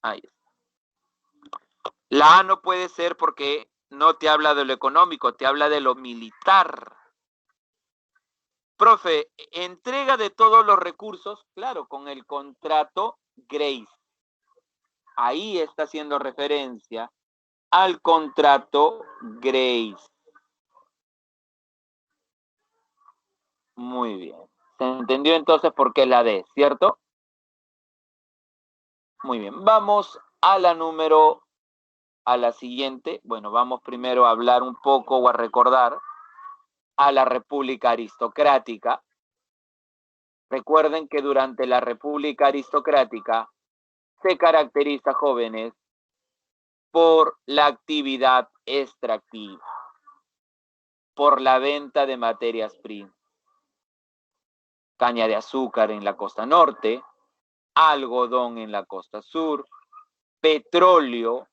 Ahí está. La A no puede ser porque no te habla de lo económico, te habla de lo militar. Profe, entrega de todos los recursos, claro, con el contrato Grace. Ahí está haciendo referencia al contrato Grace. Muy bien. ¿Se entendió entonces por qué la D, cierto? Muy bien. Vamos a la siguiente. Bueno, vamos primero a hablar un poco o a recordar a la República Aristocrática. Recuerden que durante la República Aristocrática se caracteriza, jóvenes, por la actividad extractiva, por la venta de materias primas. Caña de azúcar en la costa norte, algodón en la costa sur, petróleo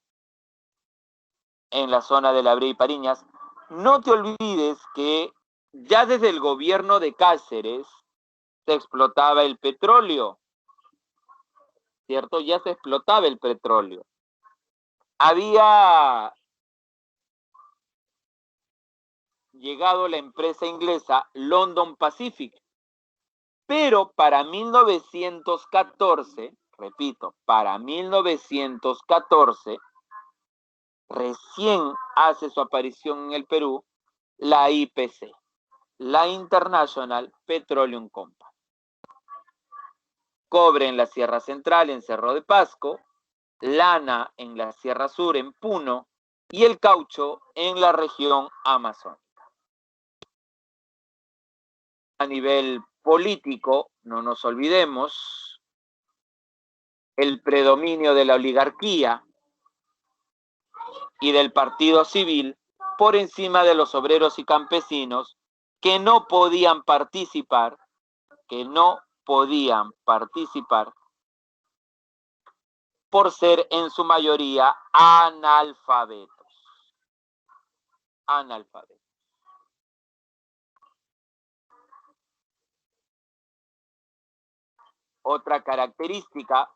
en la zona de La Brea y Pariñas. No te olvides que ya desde el gobierno de Cáceres se explotaba el petróleo, ¿cierto? Ya se explotaba el petróleo. Había llegado la empresa inglesa London Pacific, pero para 1914, repito, para 1914, recién hace su aparición en el Perú la IPC, la International Petroleum Company. Cobre en la Sierra Central, en Cerro de Pasco, lana en la Sierra Sur, en Puno, y el caucho en la región amazónica. A nivel político, no nos olvidemos, el predominio de la oligarquía y del partido civil por encima de los obreros y campesinos que no podían participar, por ser en su mayoría analfabetos. Otra característica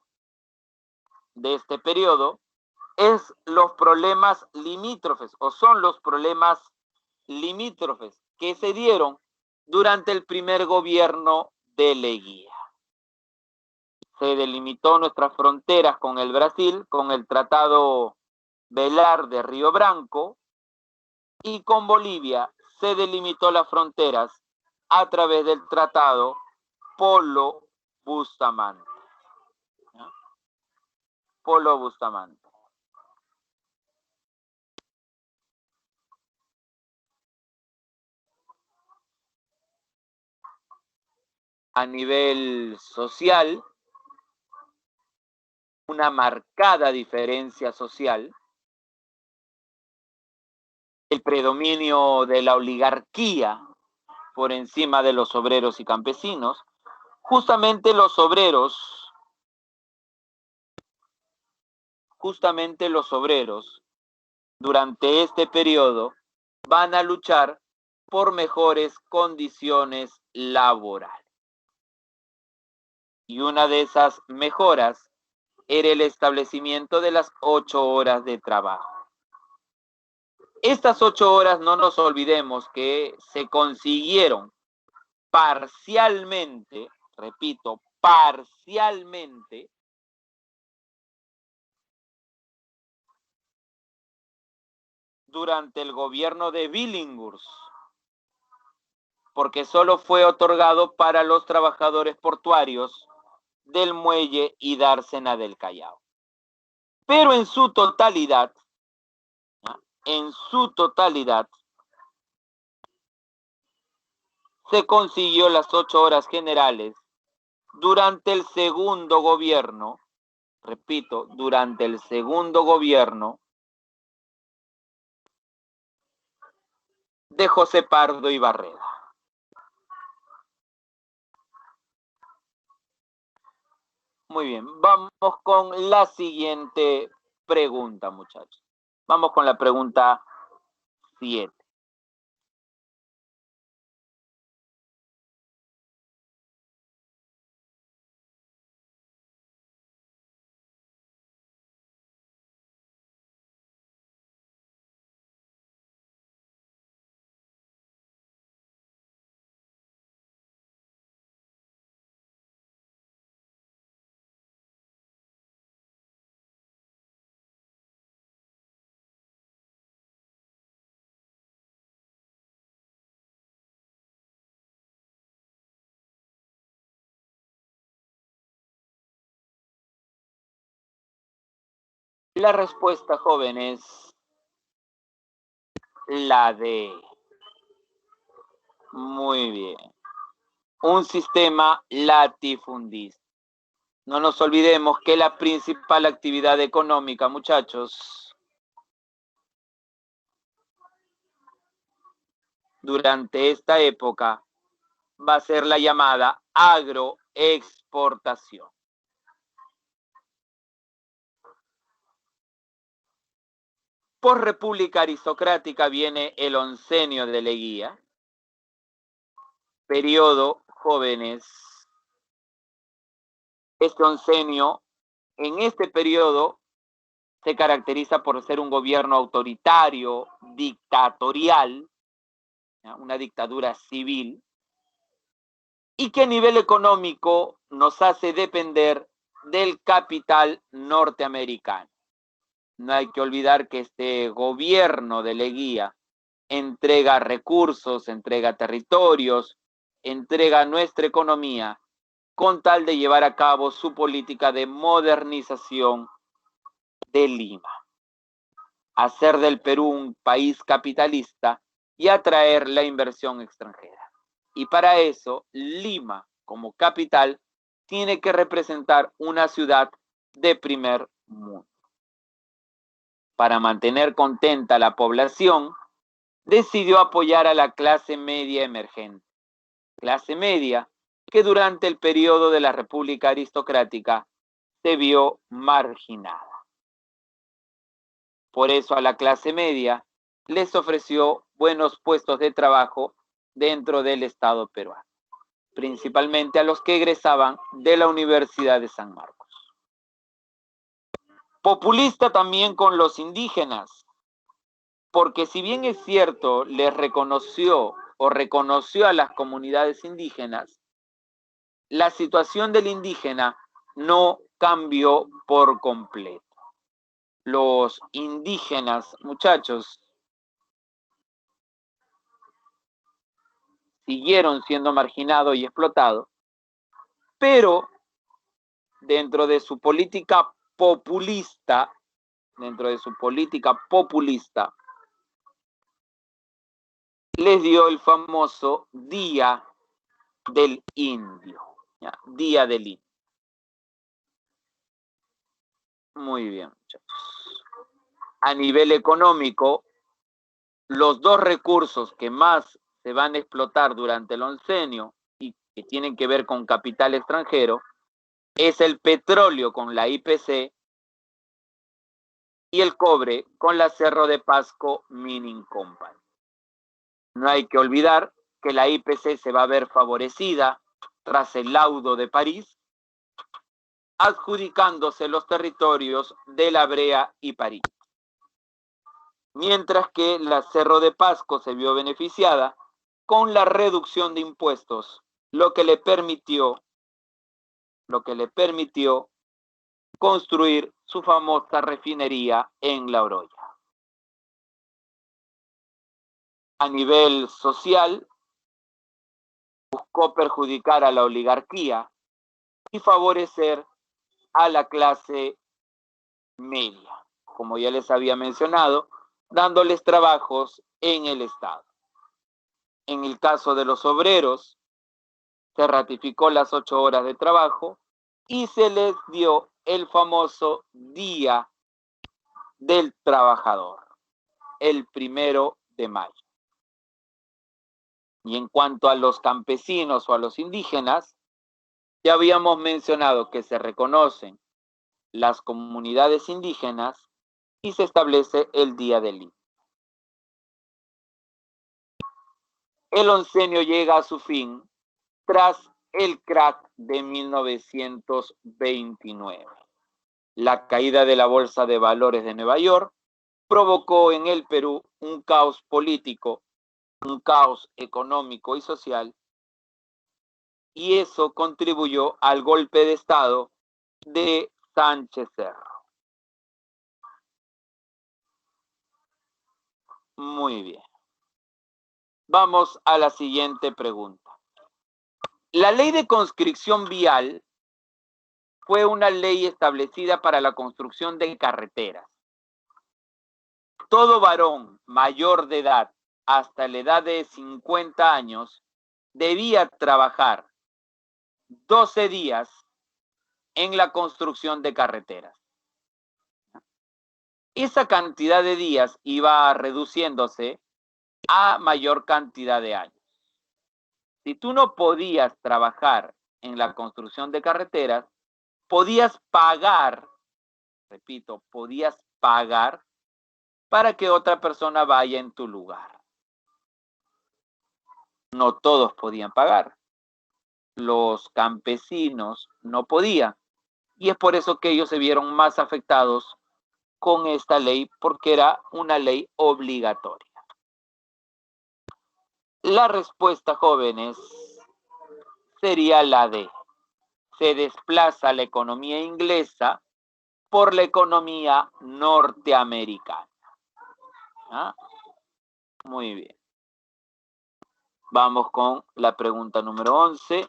de este periodo es los problemas limítrofes, o son los problemas limítrofes que se dieron durante el primer gobierno de Leguía. Se delimitó nuestras fronteras con el Brasil, con el Tratado Velar de Río Branco, y con Bolivia se delimitó las fronteras a través del Tratado Polo Bustamante. ¿Ya? Polo Bustamante. A nivel social, una marcada diferencia social el predominio de la oligarquía por encima de los obreros y campesinos. Justamente los obreros durante este periodo van a luchar por mejores condiciones laborales. Y una de esas mejoras era el establecimiento de las 8 horas de trabajo. Estas 8 horas, no nos olvidemos que se consiguieron parcialmente, repito, parcialmente, durante el gobierno de Billinghurst, porque solo fue otorgado para los trabajadores portuarios del muelle y dársena del Callao. Pero en su totalidad, se consiguió las 8 horas generales durante el segundo gobierno, repito, durante el segundo gobierno de José Pardo y Barreda. Muy bien, vamos con la siguiente pregunta, muchachos. Vamos con la pregunta 7. La respuesta, joven, es la D. Muy bien. Un sistema latifundista. No nos olvidemos que la principal actividad económica, muchachos, durante esta época va a ser la llamada agroexportación. Por república aristocrática viene el oncenio de Leguía, periodo, jóvenes. Este oncenio, en este periodo, se caracteriza por ser un gobierno autoritario, dictatorial, una dictadura civil, y que a nivel económico nos hace depender del capital norteamericano. No hay que olvidar que este gobierno de Leguía entrega recursos, entrega territorios, entrega nuestra economía con tal de llevar a cabo su política de modernización de Lima, hacer del Perú un país capitalista y atraer la inversión extranjera. Y para eso, Lima, como capital, tiene que representar una ciudad de primer mundo. Para mantener contenta a la población, decidió apoyar a la clase media emergente. Clase media que durante el periodo de la República Aristocrática se vio marginada. Por eso a la clase media les ofreció buenos puestos de trabajo dentro del Estado peruano, principalmente a los que egresaban de la Universidad de San Marcos. Populista también con los indígenas, porque si bien es cierto, les reconoció a las comunidades indígenas, la situación del indígena no cambió por completo. Los indígenas, muchachos, siguieron siendo marginados y explotados, pero dentro de su política populista, les dio el famoso Día del Indio. Día del Indio. Muy bien, muchachos. A nivel económico, los dos recursos que más se van a explotar durante el oncenio y que tienen que ver con capital extranjero es el petróleo con la IPC y el cobre con la Cerro de Pasco Mining Company. No hay que olvidar que la IPC se va a ver favorecida tras el laudo de París, adjudicándose los territorios de La Brea y París. Mientras que la Cerro de Pasco se vio beneficiada con la reducción de impuestos, lo que le permitió construir su famosa refinería en La Oroya. A nivel social, buscó perjudicar a la oligarquía y favorecer a la clase media, como ya les había mencionado, dándoles trabajos en el Estado. En el caso de los obreros, se ratificó las 8 horas de trabajo y se les dio el famoso Día del Trabajador, el 1 de mayo. Y en cuanto a los campesinos o a los indígenas, ya habíamos mencionado que se reconocen las comunidades indígenas y se establece el Día del Indio. El oncenio llega a su fin tras el crack de 1929. La caída de la Bolsa de Valores de Nueva York provocó en el Perú un caos político, un caos económico y social, y eso contribuyó al golpe de Estado de Sánchez Cerro. Muy bien. Vamos a la siguiente pregunta. La ley de conscripción vial fue una ley establecida para la construcción de carreteras. Todo varón mayor de edad hasta la edad de 50 años debía trabajar 12 días en la construcción de carreteras. Esa cantidad de días iba reduciéndose a mayor cantidad de años. Si tú no podías trabajar en la construcción de carreteras, podías pagar, repito, podías pagar para que otra persona vaya en tu lugar. No todos podían pagar. Los campesinos no podían. Y es por eso que ellos se vieron más afectados con esta ley, porque era una ley obligatoria. La respuesta, jóvenes, sería la D. Se desplaza la economía inglesa por la economía norteamericana. ¿Ah? Muy bien. Vamos con la pregunta número 11.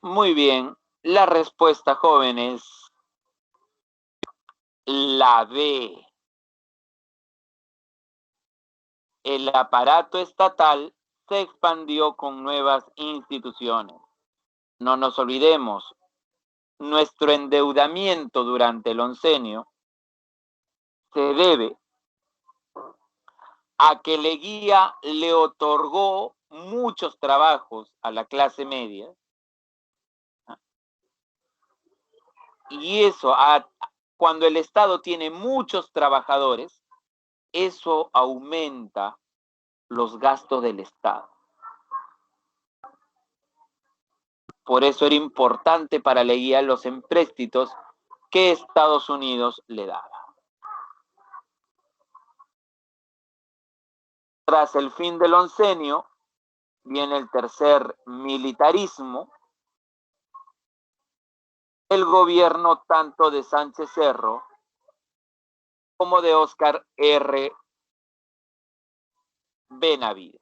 Muy bien. La respuesta, jóvenes, la B. El aparato estatal se expandió con nuevas instituciones. No nos olvidemos, nuestro endeudamiento durante el oncenio se debe a que Leguía le otorgó muchos trabajos a la clase media, y eso, cuando el Estado tiene muchos trabajadores, eso aumenta los gastos del Estado. Por eso era importante para Leguía los empréstitos que Estados Unidos le daba. Tras el fin del oncenio, viene el tercer militarismo. El gobierno tanto de Sánchez Cerro como de Óscar R. Benavides.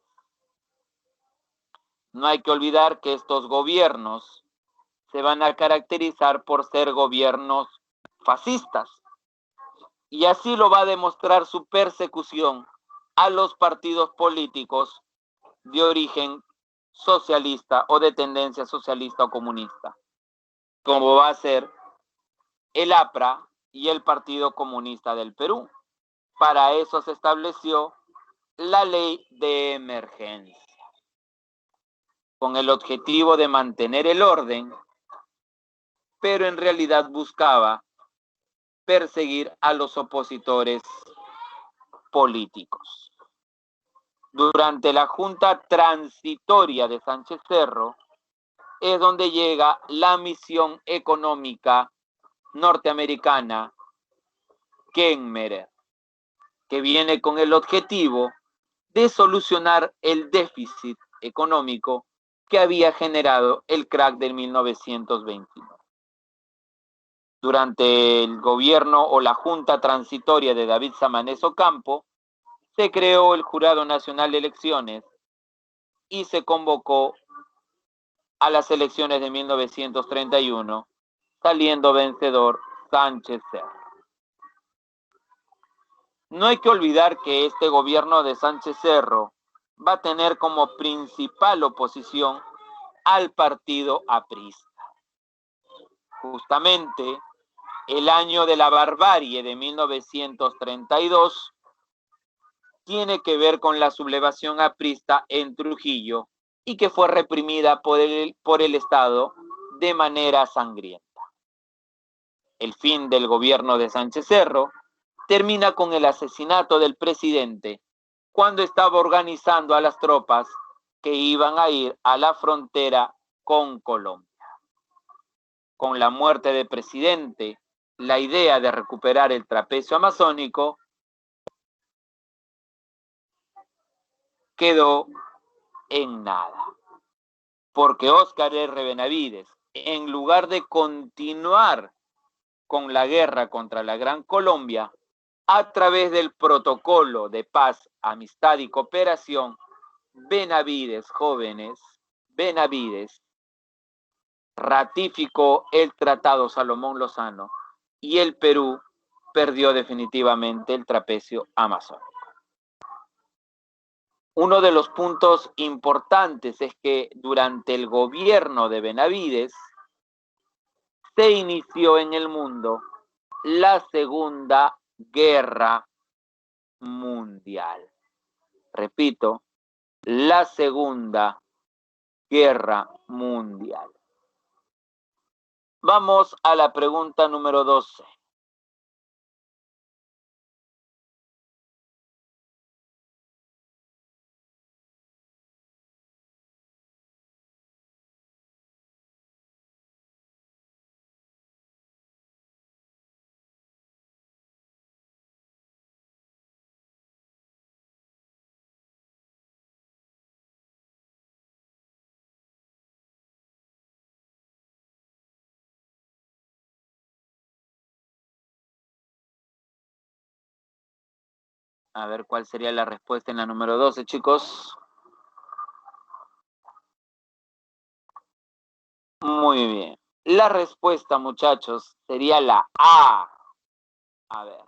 No hay que olvidar que estos gobiernos se van a caracterizar por ser gobiernos fascistas. Y así lo va a demostrar su persecución a los partidos políticos de origen socialista o de tendencia socialista o comunista, como va a ser el APRA y el Partido Comunista del Perú. Para eso se estableció la ley de emergencia, con el objetivo de mantener el orden, pero en realidad buscaba perseguir a los opositores políticos. Durante la Junta Transitoria de Sánchez Cerro es donde llega la misión económica norteamericana Kenmare, que viene con el objetivo de solucionar el déficit económico que había generado el crack del 1929. Durante el gobierno o la Junta Transitoria de David Samanez Ocampo, se creó el Jurado Nacional de Elecciones y se convocó a las elecciones de 1931, saliendo vencedor Sánchez Cerro. No hay que olvidar que este gobierno de Sánchez Cerro va a tener como principal oposición al partido aprista. Justamente el año de la barbarie de 1932 tiene que ver con la sublevación aprista en Trujillo y que fue reprimida por el Estado de manera sangrienta. El fin del gobierno de Sánchez Cerro termina con el asesinato del presidente cuando estaba organizando a las tropas que iban a ir a la frontera con Colombia. Con la muerte del presidente, la idea de recuperar el trapecio amazónico quedó en nada, porque Óscar R. Benavides, en lugar de continuar con la guerra contra la Gran Colombia, a través del protocolo de paz, amistad y cooperación, Benavides ratificó el Tratado Salomón Lozano y el Perú perdió definitivamente el trapecio amazónico. Uno de los puntos importantes es que durante el gobierno de Benavides se inició en el mundo la Segunda Guerra Mundial. Repito, la Segunda Guerra Mundial. Vamos a la pregunta número 12. A ver cuál sería la respuesta en la número 12, chicos. Muy bien. La respuesta, muchachos, sería la A. A ver.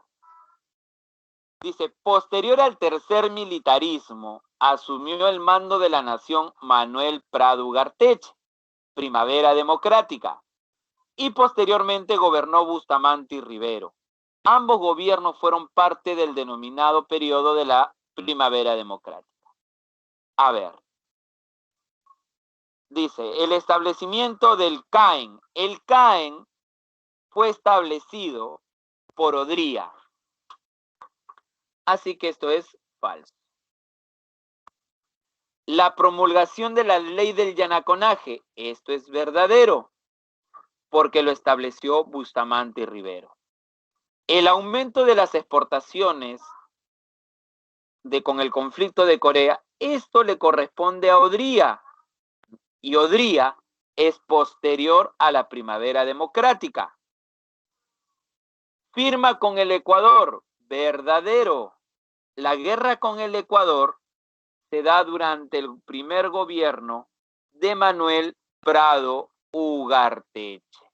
Dice, posterior al tercer militarismo, asumió el mando de la nación Manuel Prado Ugarteche, Primavera Democrática, y posteriormente gobernó Bustamante y Rivero. Ambos gobiernos fueron parte del denominado periodo de la Primavera Democrática. A ver, dice, el establecimiento del CAEN. El CAEN fue establecido por Odría. Así que esto es falso. La promulgación de la ley del yanaconaje. Esto es verdadero, porque lo estableció Bustamante y Rivero. El aumento de las exportaciones con el conflicto de Corea, esto le corresponde a Odría, y Odría es posterior a la primavera democrática. Firma con el Ecuador, verdadero. La guerra con el Ecuador se da durante el primer gobierno de Manuel Prado Ugarteche.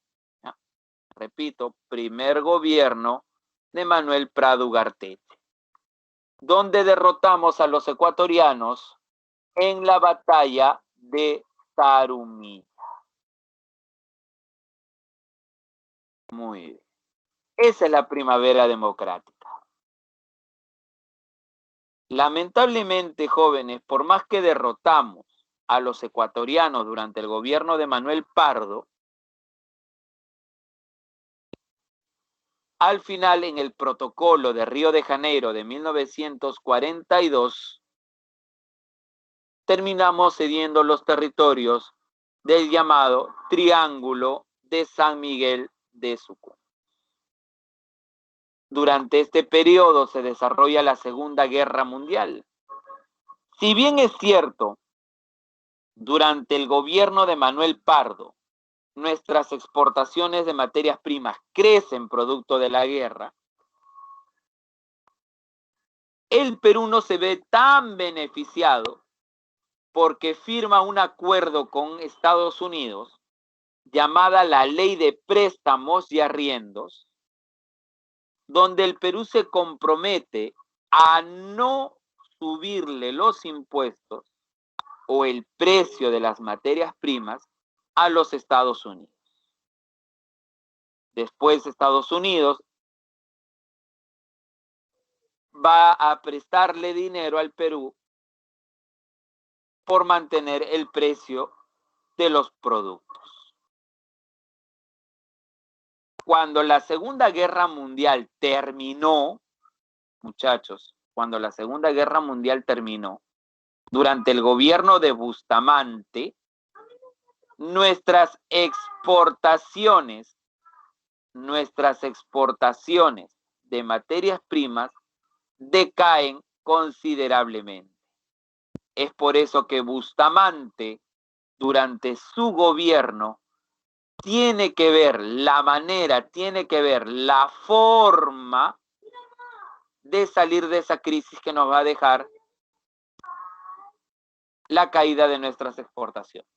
Repito, primer gobierno de Manuel Prado Ugarteche, donde derrotamos a los ecuatorianos en la batalla de Tarumí. Muy bien. Esa es la primavera democrática. Lamentablemente, jóvenes, por más que derrotamos a los ecuatorianos durante el gobierno de Manuel Pardo, al final, en el protocolo de Río de Janeiro de 1942, terminamos cediendo los territorios del llamado Triángulo de San Miguel de Sucú. Durante este periodo se desarrolla la Segunda Guerra Mundial. Si bien es cierto, durante el gobierno de Manuel Pardo, nuestras exportaciones de materias primas crecen producto de la guerra, el Perú no se ve tan beneficiado porque firma un acuerdo con Estados Unidos llamada la Ley de Préstamos y Arriendos, donde el Perú se compromete a no subirle los impuestos o el precio de las materias primas a los Estados Unidos. Después Estados Unidos va a prestarle dinero al Perú por mantener el precio de los productos. Cuando la Segunda Guerra Mundial terminó, muchachos, cuando la Segunda Guerra Mundial terminó, durante el gobierno de Bustamante, nuestras exportaciones de materias primas decaen considerablemente. Es por eso que Bustamante, durante su gobierno, tiene que ver la forma de salir de esa crisis que nos va a dejar la caída de nuestras exportaciones.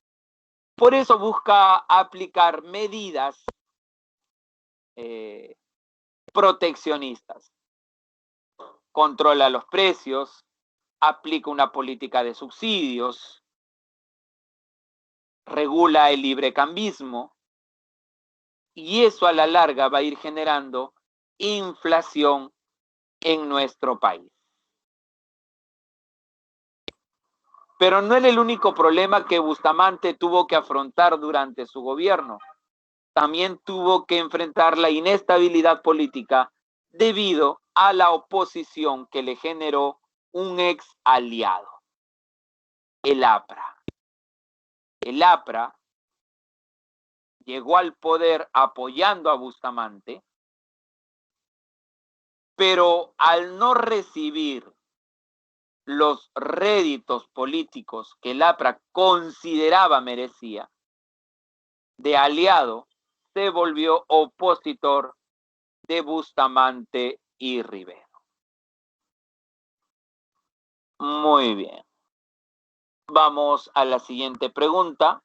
Por eso busca aplicar medidas proteccionistas. Controla los precios, aplica una política de subsidios, regula el librecambismo, y eso a la larga va a ir generando inflación en nuestro país. Pero no era el único problema que Bustamante tuvo que afrontar durante su gobierno. También tuvo que enfrentar la inestabilidad política debido a la oposición que le generó un ex aliado, el APRA. El APRA llegó al poder apoyando a Bustamante, pero al no recibir los réditos políticos que el APRA consideraba merecía, de aliado se volvió opositor de Bustamante y Rivero. Muy bien. Vamos a la siguiente pregunta.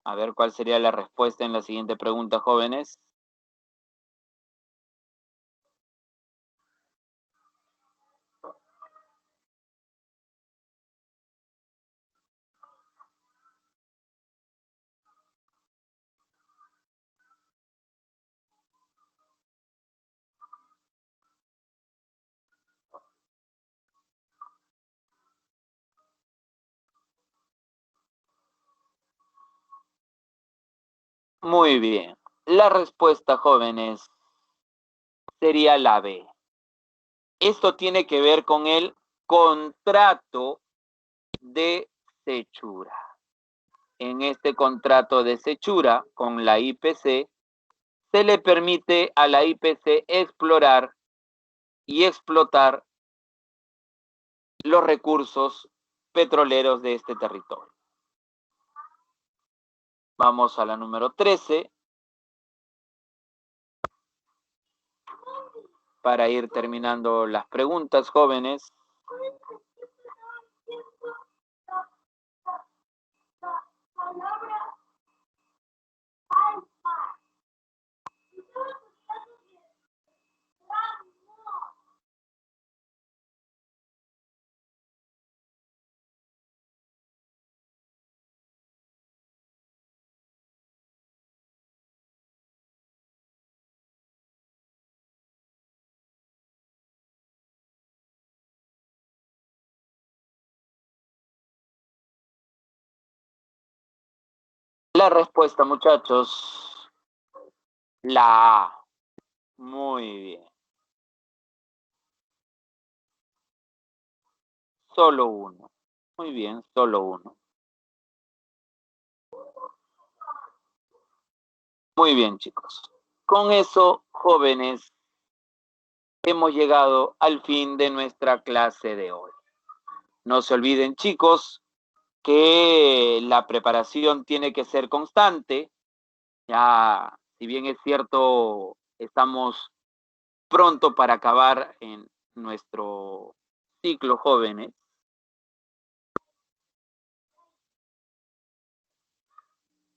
A ver cuál sería la respuesta en la siguiente pregunta, jóvenes. Muy bien. La respuesta, jóvenes, sería la B. Esto tiene que ver con el contrato de hechura. En este contrato de hechura con la IPC, se le permite a la IPC explorar y explotar los recursos petroleros de este territorio. Vamos a la número 13 para ir terminando las preguntas, jóvenes. La respuesta, muchachos, la A. Muy bien. Solo uno. Muy bien, solo uno. Muy bien, chicos. Con eso, jóvenes, hemos llegado al fin de nuestra clase de hoy. No se olviden, chicos, que la preparación tiene que ser constante. Ya, si bien es cierto, estamos pronto para acabar en nuestro ciclo, jóvenes,